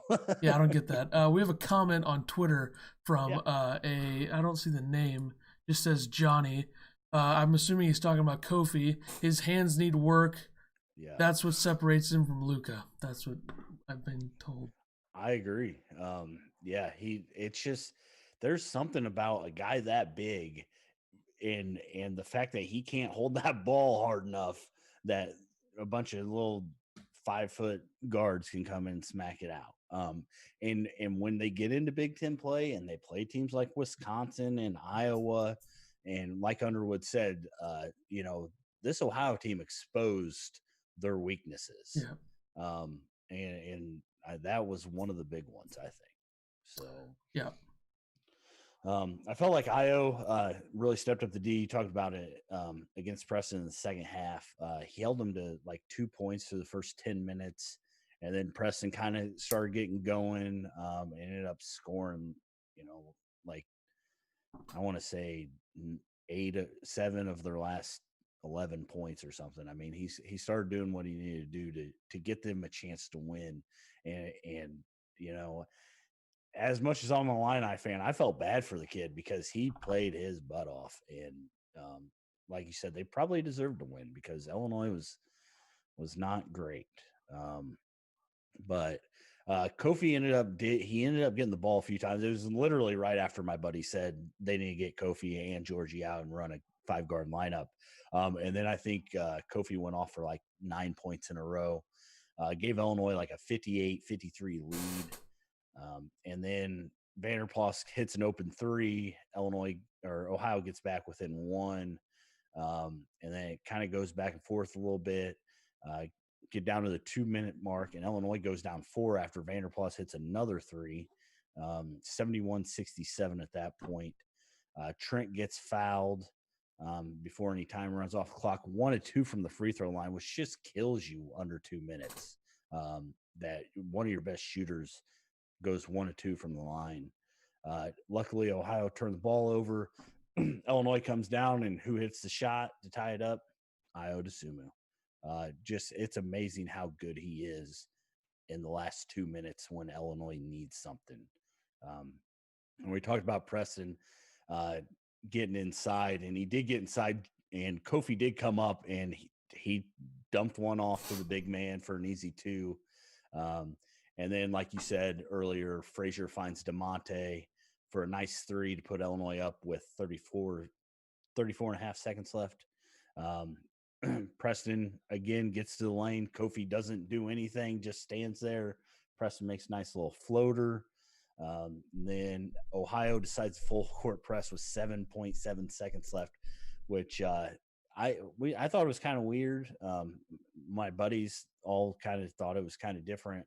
Yeah, I don't get that. We have a comment on Twitter from I don't see the name, just says Johnny. I'm assuming he's talking about Kofi. His hands need work. Yeah. That's what separates him from Luka. That's what I've been told. I agree. It's just there's something about a guy that big and the fact that he can't hold that ball hard enough that a bunch of little 5-foot guards can come and smack it out. And when they get into Big Ten play and they play teams like Wisconsin and Iowa, and like Underwood said, this Ohio team exposed their weaknesses. Yeah. That was one of the big ones, I think. So yeah. I felt like Io really stepped up the D. You talked about it against Preston in the second half. He held them to like 2 points for the first 10 minutes, and then Preston kind of started getting going and ended up scoring, like I want to say 7 of their last 11 points or something. I mean, he started doing what he needed to do to get them a chance to win. And as much as I'm an Illini fan, I felt bad for the kid because he played his butt off. And like you said, they probably deserved to win because Illinois was not great. But Kofi ended up getting the ball a few times. It was literally right after my buddy said they need to get Kofi and Georgie out and run a 5-guard lineup. And then I think Kofi went off for like 9 points in a row. Gave Illinois like a 58-53 lead. And then Vanderplas hits an open 3. Ohio gets back within 1. And then it kind of goes back and forth a little bit. Get down to the 2-minute mark, and Illinois goes down 4 after Vanderplas hits another 3. 71-67 at that point. Trent gets fouled before any time runs off the clock. 1 of 2 from the free throw line, which just kills you under 2 minutes. That one of your best shooters goes 1 of 2 from the line. Luckily, Ohio turned the ball over. Illinois comes down, and who hits the shot to tie it up? Io DeSumo. It's amazing how good he is in the last 2 minutes when Illinois needs something. And we talked about Preston getting inside, and he did get inside, and Kofi did come up, and he dumped one off to the big man for an easy 2. And then, like you said earlier, Frazier finds DeMonte for a nice 3 to put Illinois up with 34 and a half seconds left. Preston again gets to the lane. Kofi doesn't do anything, just stands there. Preston makes a nice little floater. Then Ohio decides full court press with 7.7 seconds left. which I thought it was kind of weird. My buddies all kind of thought it was kind of different.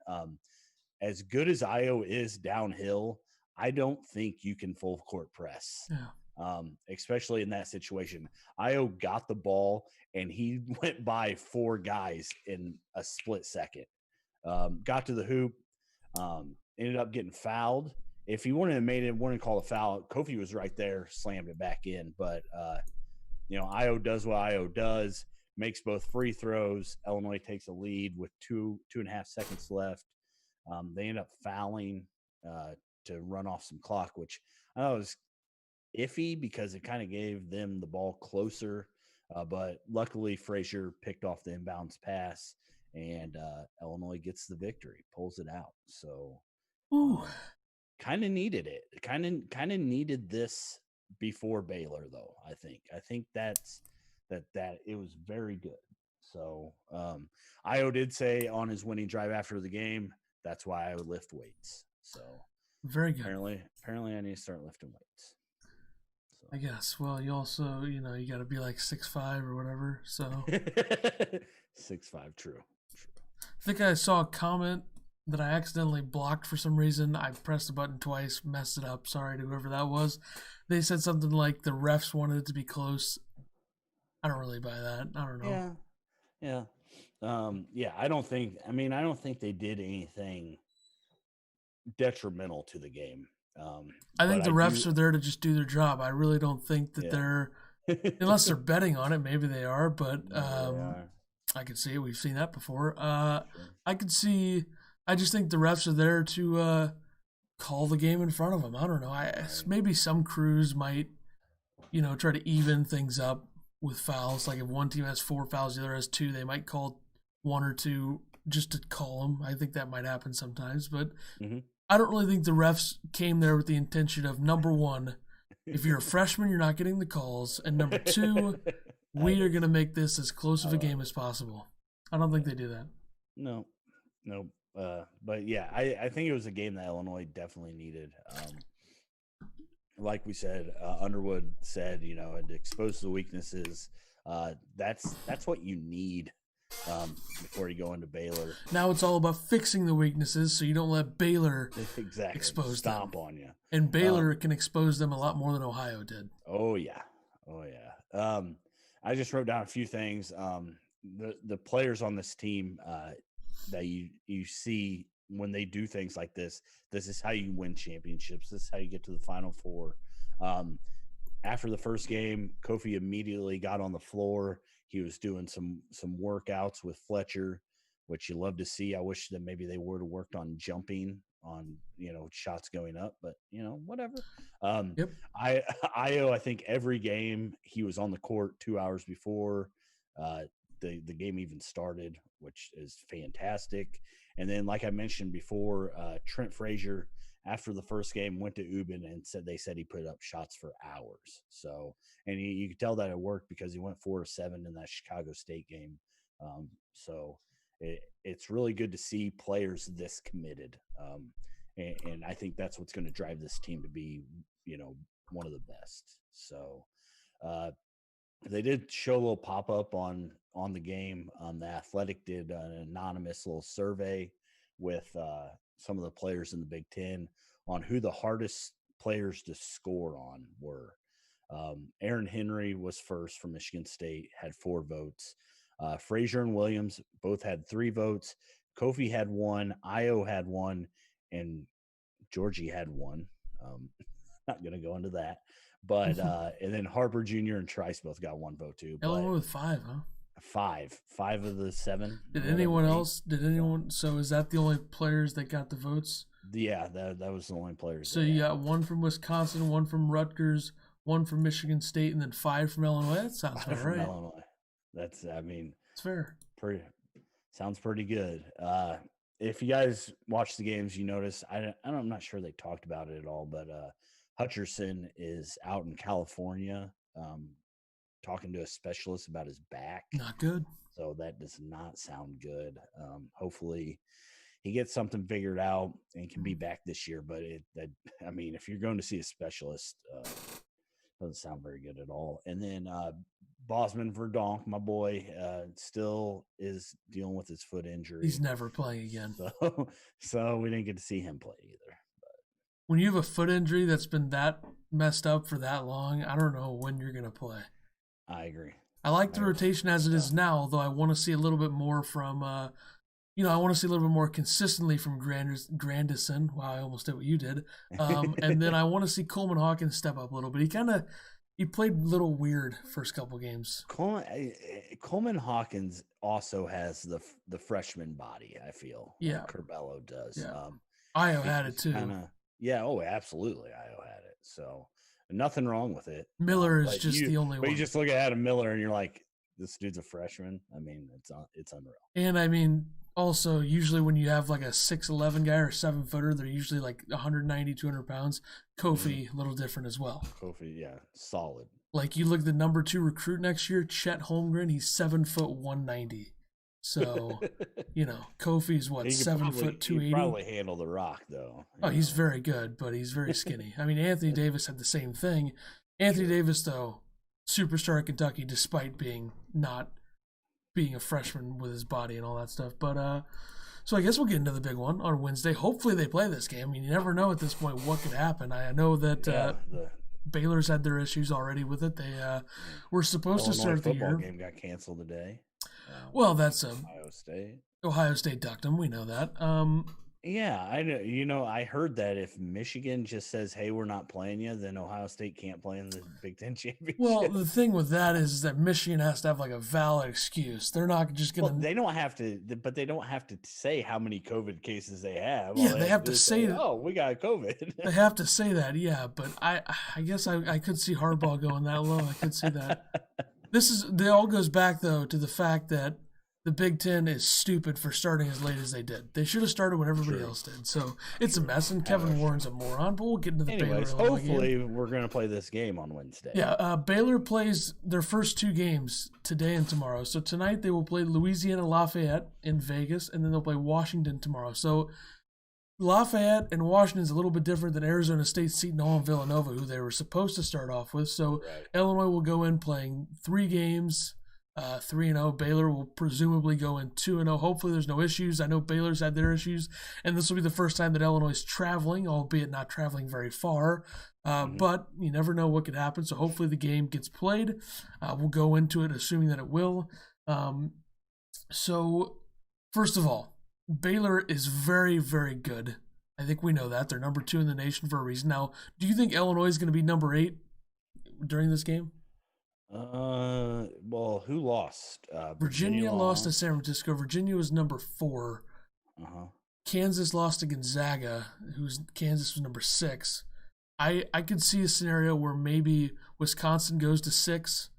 As good as Io is downhill, I don't think you can full court press. Yeah. Especially in that situation. Io got the ball and he went by 4 guys in a split second. Got to the hoop, ended up getting fouled. If he wouldn't have made it, wouldn't call a foul. Kofi was right there, slammed it back in. But Io does what Io does, makes both free throws. Illinois takes a lead with 2.5 seconds left. They end up fouling to run off some clock, which I thought was iffy because it kind of gave them the ball closer. But luckily, Frazier picked off the inbounds pass, and Illinois gets the victory, pulls it out. So kind of needed it. Kind of needed this before Baylor, though. I think that it was very good. So Io did say on his winning drive after the game, that's why I would lift weights. So very good. Apparently, I need to start lifting weights. So. I guess. Well, you also, you got to be like 6'5" or whatever. So 6'5", true. I think I saw a comment that I accidentally blocked for some reason. I pressed the button twice, messed it up. Sorry to whoever that was. They said something like the refs wanted it to be close. I don't really buy that. I don't know. Yeah. I don't think they did anything detrimental to the game. I think the refs are there to just do their job. I really don't think that they're, unless they're betting on it, maybe they are, but I could see it. We've seen that before. I could see, I just think the refs are there to call the game in front of them. I don't know. Maybe some crews might, try to even things up with fouls. Like if one team has 4 fouls, the other has 2, they might call 1 or 2 just to call them. I think that might happen sometimes, but I don't really think the refs came there with the intention of, number 1, if you're a freshman, you're not getting the calls, and number 2, we are going to make this as close of a game as possible. I don't think they do that. No. But yeah, I think it was a game that Illinois definitely needed. Like we said, Underwood said, it exposed the weaknesses. That's what you need before you go into Baylor. Now it's all about fixing the weaknesses so you don't let Baylor expose Stomp them. on you. And Baylor can expose them a lot more than Ohio did. Oh, yeah. I just wrote down a few things. The players on this team that you see when they do things like this is how you win championships. This is how you get to the Final Four. After the first game, Kofi immediately got on the floor. He was doing some workouts with Fletcher, which you love to see. I wish that maybe they would have worked on jumping on, shots going up, but whatever. Yep. I think every game he was on the court 2 hours before the game even started, which is fantastic. And then, like I mentioned before, Trent Frazier, after the first game, went to Ubin and said he put up shots for hours. So, and you could tell that it worked because he went 4 of 7 in that Chicago State game. So it's really good to see players this committed. And I think that's what's going to drive this team to be, one of the best. So they did show a little pop-up on the game. The Athletic did an anonymous little survey with some of the players in the Big Ten on who the hardest players to score on were. Aaron Henry was first from Michigan State, had 4 votes. Frazier and Williams both had 3 votes. Kofi had 1, Io had 1, and Georgie had 1. Not going to go into that. But and then Harper Jr. and Trice both got 1 vote too. Illinois with 5, huh? 5 of the 7. Did anyone else? So is that the only players that got the votes? Yeah, that was the only players. So you got 1 from Wisconsin, 1 from Rutgers, 1 from Michigan State, and then 5 from Illinois. That sounds fair, right? Illinois. It's fair. Sounds pretty good. If you guys watch the games, you notice I'm not sure they talked about it at all, but Hutcherson is out in California talking to a specialist about his back. Not good. So that does not sound good. Hopefully he gets something figured out and can be back this year. But if you're going to see a specialist, Doesn't sound very good at all. And then Bosman Verdonk, my boy, still is dealing with his foot injury. He's never playing again. So we didn't get to see him play either. When you have a foot injury that's been that messed up for that long, I don't know when you're going to play. I agree. I like the rotation as it is now, although I want to see a little bit more from, I want to see a little bit more consistently from Grandison. Wow, I almost did what you did. And then I want to see Coleman Hawkins step up a little bit. He played a little weird first couple games. Coleman Hawkins also has the freshman body, I feel. Yeah. Like Curbelo does. Yeah. Io had it too. Absolutely. Io had it. So nothing wrong with it. Miller is just the only one. But you just look at Adam Miller and you're like, this dude's a freshman. I mean, it's unreal. And I mean, also, usually when you have like a 6'11" guy or 7-footer, they're usually like 190, 200 pounds. Kofi, a little different as well. Kofi, yeah, solid. Like you look at the number 2 recruit next year, Chet Holmgren, he's 7 foot 190. So, Kofi's what, 7 foot 280? He probably handle the rock though. Oh, he's very good, but he's very skinny. I mean, Anthony Davis had the same thing. Anthony Davis, though, superstar at Kentucky, despite not being a freshman with his body and all that stuff. But so I guess we'll get into the big one on Wednesday. Hopefully they play this game. I mean, you never know at this point what could happen. I know that Baylor's had their issues already with it. They were supposed to start the year. The football game got canceled today. Well, that's Ohio State. Ohio State ducked them. We know that. Yeah, I know. I heard that if Michigan just says, "Hey, we're not playing you," then Ohio State can't play in the Big Ten championship. Well, the thing with that is that Michigan has to have like a valid excuse. They're not just going to. Well, they don't have to, but they don't have to say how many COVID cases they have. Yeah, they have to say that. Oh, we got COVID. They have to say that, yeah. But I guess I could see Harbaugh going that low. I could see that. It all goes back though to the fact that the Big Ten is stupid for starting as late as they did. They should have started when everybody else did. So it's a mess, and Kevin Warren's a moron, but we'll get into the Baylor. Hopefully we're going to play this game on Wednesday. Yeah, Baylor plays their first 2 games today and tomorrow. So tonight they will play Louisiana Lafayette in Vegas, and then they'll play Washington tomorrow. So Lafayette and Washington is a little bit different than Arizona State, Seton Hall, and Villanova, who they were supposed to start off with. So Illinois will go in playing 3 games. 3-0. Baylor will presumably go in 2-0. Hopefully there's no issues. I know Baylor's had their issues, and this will be the first time that Illinois is traveling, albeit not traveling very far. But you never know what could happen, so hopefully the game gets played. We'll go into it assuming that it will. So, first of all, Baylor is very, very good. I think we know that. They're number 2 in the nation for a reason. Now, do you think Illinois is going to be number 8 during this game? Well, who lost? Virginia lost to San Francisco. Virginia was number 4. Kansas lost to Gonzaga, Kansas was number 6. I could see a scenario where maybe Wisconsin goes to 6.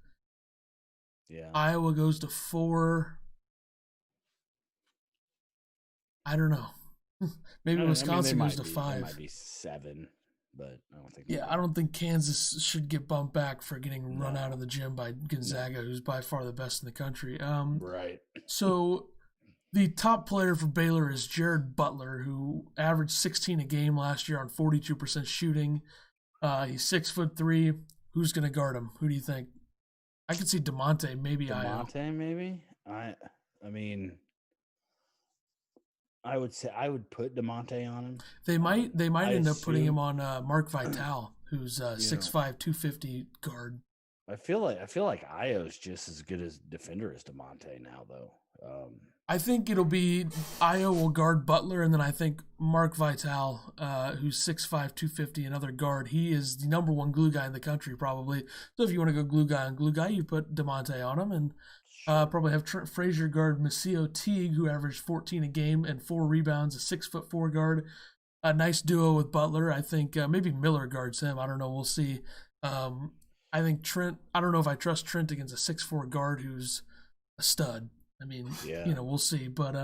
Yeah. Iowa goes to 4. I don't know. Maybe Wisconsin goes to 5. It might be 7. But I don't think. Yeah, I don't think Kansas should get bumped back for getting run out of the gym by Gonzaga, who's by far the best in the country. Right. So the top player for Baylor is Jared Butler, who averaged 16 a game last year on 42% shooting. He's 6'3". Who's going to guard him? Who do you think? I could see DeMonte, maybe DeMonte, maybe. I mean. I would say I would put DeMonte on him. They might end up putting him on Mark Vital, who's 6'5", 250 guard. I feel like Io's just as good as defender as DeMonte now, though. I think it'll be Io will guard Butler, and then I think Mark Vital, who's 6'5", 250, another guard. He is the number 1 glue guy in the country, probably. So if you want to go glue guy on glue guy, you put DeMonte on him, and probably have Trent Frazier guard Maseo Teague, who averaged 14 a game and 4 rebounds, a 6'4" guard. A nice duo with Butler. I think maybe Miller guards him. I don't know. We'll see. I think Trent. I don't know if I trust Trent against a 6'4" guard who's a stud. I mean, we'll see. But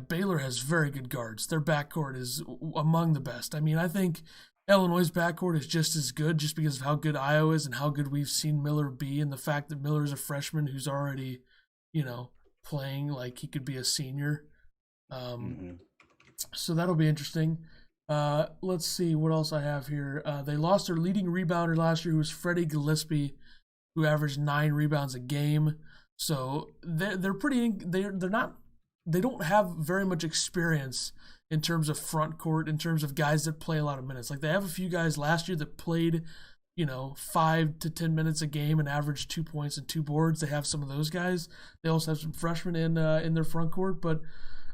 Baylor has very good guards. Their backcourt is among the best. I mean, I think Illinois' backcourt is just as good just because of how good Iowa is and how good we've seen Miller be, and the fact that Miller is a freshman who's already, playing like he could be a senior. So that'll be interesting. Let's see what else I have here. They lost their leading rebounder last year, who was Freddie Gillespie, who averaged 9 rebounds a game. So they're pretty. They're not. They don't have very much experience in terms of front court, in terms of guys that play a lot of minutes. Like they have a few guys last year that played, 5 to 10 minutes a game and averaged 2 points and 2 boards. They have some of those guys. They also have some freshmen in their front court, but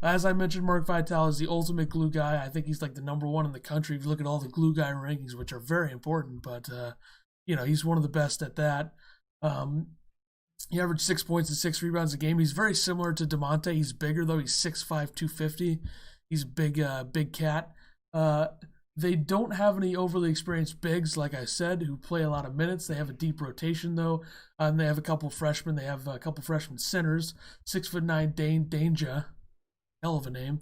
as I mentioned, Mark Vital is the ultimate glue guy. I think he's like the number one in the country. If you look at all the glue guy rankings, which are very important, but he's one of the best at that. He averaged 6 points and 6 rebounds a game. He's very similar to DeMonte. He's bigger though. He's 6'5", 250. He's a big cat. They don't have any overly experienced bigs, like I said, who play a lot of minutes. They have a deep rotation though. And they have a couple freshmen. They have a couple freshman centers. 6'9" Dane Danger. Hell of a name.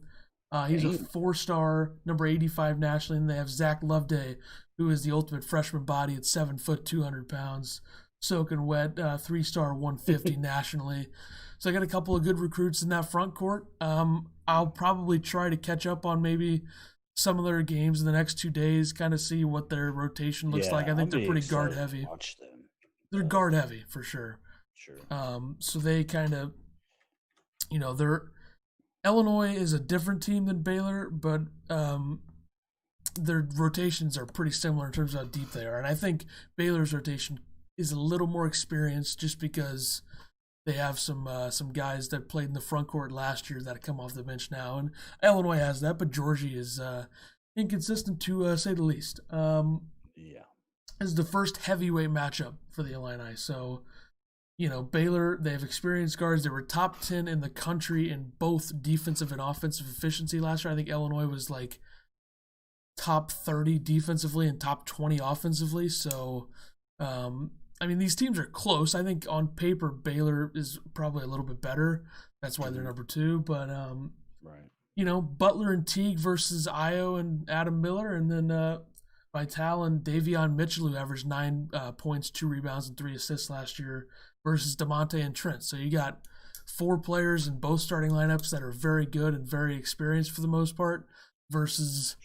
He's a 4-star, number 85 nationally, and they have Zach Loveday, who is the ultimate freshman body at 7 foot, 200 pounds, soaking wet, 3-star, 150 nationally. So I got a couple of good recruits in that front court. I'll probably try to catch up on maybe some of their games in the next 2 days, kind of see what their rotation looks like. I think they're pretty guard heavy. Watch them. They're guard heavy for sure. Sure. So they kind of, they're. Illinois is a different team than Baylor, but their rotations are pretty similar in terms of how deep they are. And I think Baylor's rotation is a little more experienced just because they have some guys that played in the front court last year that come off the bench now. And Illinois has that, but Georgie is inconsistent to say the least. Yeah. This is the first heavyweight matchup for the Illini. So Baylor, they have experienced guards. They were top 10 in the country in both defensive and offensive efficiency last year. I think Illinois was like top 30 defensively and top 20 offensively. So, these teams are close. I think on paper, Baylor is probably a little bit better. That's why they're number 2. But, right. Butler and Teague versus Io and Adam Miller, and then Vital and Davion Mitchell, who averaged 9 points, 2 rebounds, and 3 assists last year, versus DeMonte and Trent. So you got 4 players in both starting lineups that are very good and very experienced for the most part, versus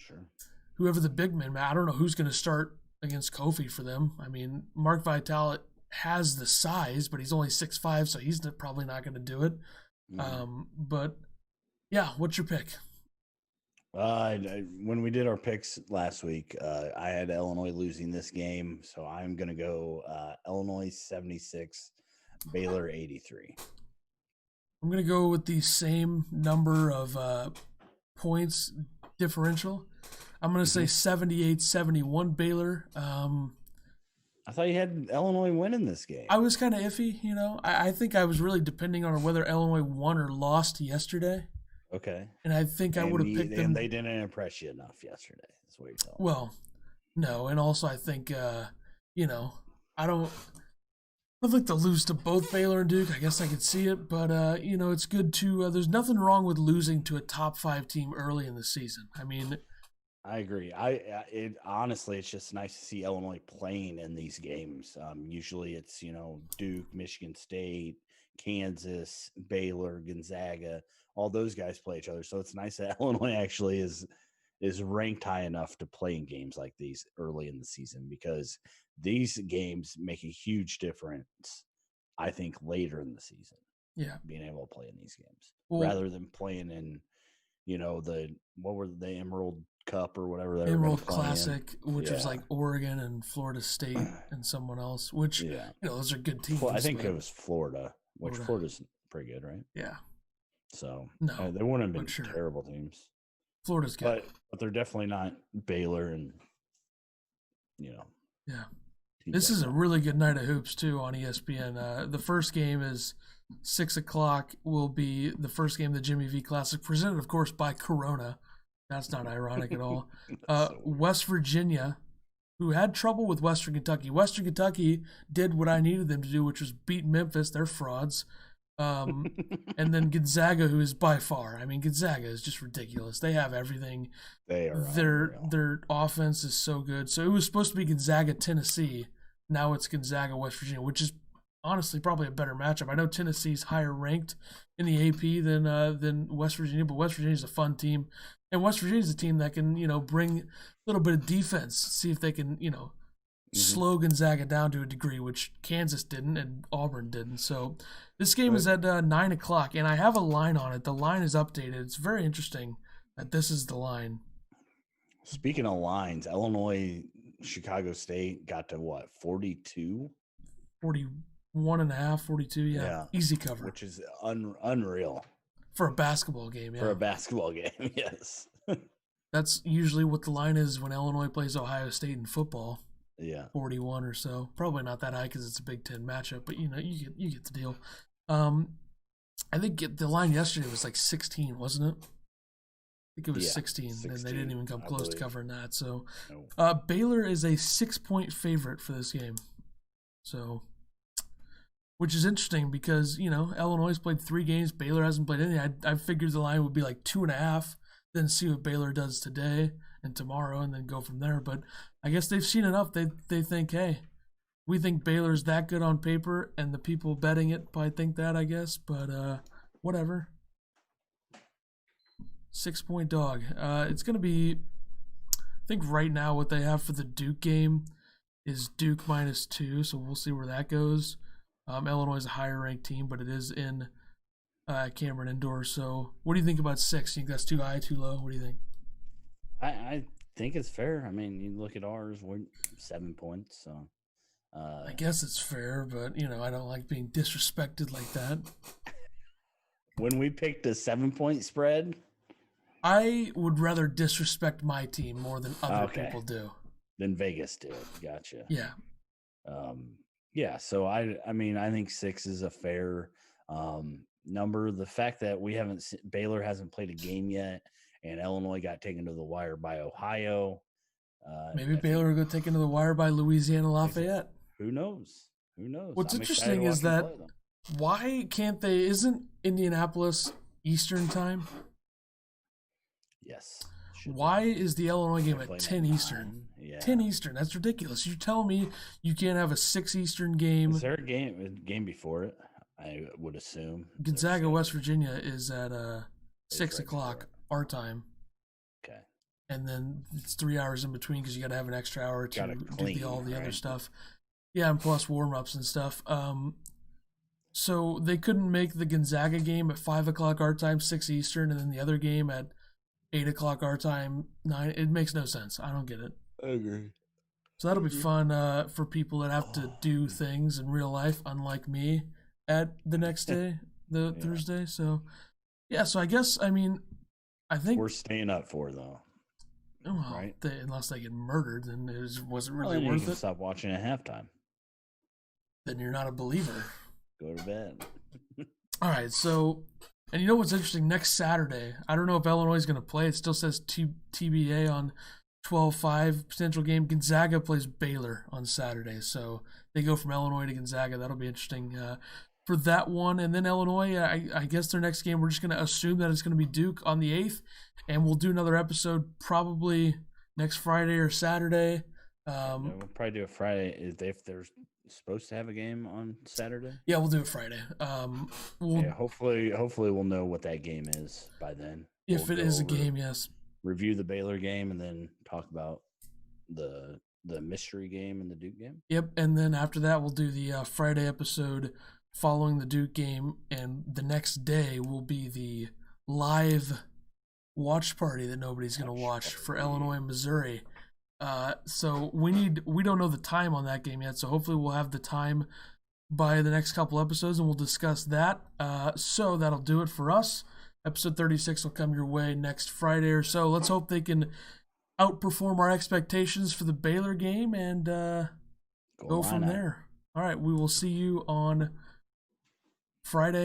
whoever the big man. I don't know who's going to start against Kofi for them. I mean, Mark Vital has the size, but he's only 6'5", so he's probably not going to do it. But yeah, what's your pick? When we did our picks last week, I had Illinois losing this game, so I'm going to go Illinois 76, Baylor 83. I'm going to go with the same number of points differential. I'm going to say 78-71 Baylor. I thought you had Illinois winning this game. I was kind of iffy, I think I was really depending on whether Illinois won or lost yesterday. Okay. And I think I would have picked them. And they didn't impress you enough yesterday. That's what you're telling me. Well, no. And also I think, I don't like to lose to both Baylor and Duke. I guess I could see it. But, it's good to there's nothing wrong with losing to a top 5 team early in the season. I mean, I agree. Honestly, it's just nice to see Illinois playing in these games. Usually it's, Duke, Michigan State, Kansas, Baylor, Gonzaga. All those guys play each other. So it's nice that Illinois actually is ranked high enough to play in games like these early in the season, because these games make a huge difference, I think, later in the season. Yeah. Being able to play in these games rather than playing in, the Emerald Cup or whatever. Emerald Classic, which was like Oregon and Florida State and someone else, which, those are good teams. Well, I think it was Florida, which Florida's pretty good, right? Yeah. So no, they wouldn't have been terrible teams. Florida's good, but they're definitely not Baylor and Yeah. This is a really good night of hoops too on ESPN. The first game is 6:00. Will be the first game of the Jimmy V Classic, presented, of course, by Corona. That's not ironic at all. West Virginia, who had trouble with Western Kentucky. Western Kentucky did what I needed them to do, which was beat Memphis. They're frauds. And then Gonzaga, who is by far, Gonzaga is just ridiculous. They have everything. They are their offense is so good. So it was supposed to be Gonzaga, Tennessee. Now it's Gonzaga, West Virginia, which is honestly probably a better matchup. I know Tennessee's higher ranked in the AP than West Virginia, but West Virginia's a fun team, and West Virginia's a team that can bring a little bit of defense, see if they can slow Gonzaga down to a degree, which Kansas didn't and Auburn didn't. So this game is at 9 o'clock, and I have a line on it. The line is updated. It's very interesting that this is the line. Speaking of lines, Illinois, Chicago State got to what, 42? 41 and a half, 42, yeah. Easy cover. Which is unreal. For a basketball game, yeah. For a basketball game, yes. That's usually what the line is when Illinois plays Ohio State in football. Yeah. 41 or so. Probably not that high because it's a Big Ten matchup, but you get the deal. I think the line yesterday was like 16, wasn't it? I think it was 16, and they didn't even come close to covering that. So, Baylor is a 6-point favorite for this game. So, which is interesting because Illinois has played 3 games, Baylor hasn't played any. I figured the line would be like 2.5, then see what Baylor does today and tomorrow, and then go from there. But I guess they've seen enough. They think, hey, we think Baylor's that good on paper, and the people betting it probably think that, I guess. But whatever. 6-point dog. It's going to be, I think right now what they have for the Duke game is Duke -2, so we'll see where that goes. Illinois is a higher ranked team, but it is in Cameron Indoor. So what do you think about 6? You think that's too high, too low? What do you think? I think it's fair. I mean, you look at ours, we're 7 points. So I guess it's fair, but I don't like being disrespected like that. When we picked a 7-point spread, I would rather disrespect my team more than other people do. Than Vegas did. Gotcha. Yeah. Yeah. So I mean, I think 6 is a fair number. The fact that Baylor hasn't played a game yet, and Illinois got taken to the wire by Ohio. Maybe Baylor will go taken to the wire by Louisiana Lafayette. Who knows? What's interesting is that why can't they? Isn't Indianapolis Eastern time? Yes. Why is the Illinois game at 10 Eastern? Yeah. 10 Eastern. That's ridiculous. You tell me you can't have a 6 Eastern game. Is there a game before it? I would assume. Gonzaga, West Virginia is at 6 o'clock our time. Okay. And then it's 3 hours in between because you got to have an extra hour to do all the other stuff. Yeah, and plus warm-ups and stuff. So they couldn't make the Gonzaga game at 5 o'clock our time, 6 Eastern, and then the other game at 8 o'clock our time, 9. It makes no sense. I don't get it. I agree. So that'll be fun for people that have to do things in real life, unlike me, at the next day, Thursday. So, so I guess, I think we're staying up for, though. Well, right? Unless they get murdered, then it wasn't really worth it. Stop watching at halftime. Then you're not a believer. Go to bed. All right, so... And you know what's interesting? Next Saturday, I don't know if Illinois is going to play. It still says TBA on 12-5 potential game. Gonzaga plays Baylor on Saturday, so they go from Illinois to Gonzaga. That'll be interesting for that one. And then Illinois, I guess their next game, we're just going to assume that it's going to be Duke on the 8th, and we'll do another episode probably next Friday or Saturday. We'll probably do it Friday if there's supposed to have a game on Saturday. Yeah, we'll do it Friday. Hopefully we'll know what that game is by then. If it is a game, yes. Review the Baylor game and then talk about the mystery game and the Duke game. Yep, and then after that we'll do the Friday episode following the Duke game, and the next day will be the live watch party that nobody's going to watch for Illinois and Missouri. So we don't know the time on that game yet, so hopefully we'll have the time by the next couple episodes and we'll discuss that. So that'll do it for us. Episode 36 will come your way next Friday or so. Let's hope they can outperform our expectations for the Baylor game and go from there. All right, we will see you on Friday.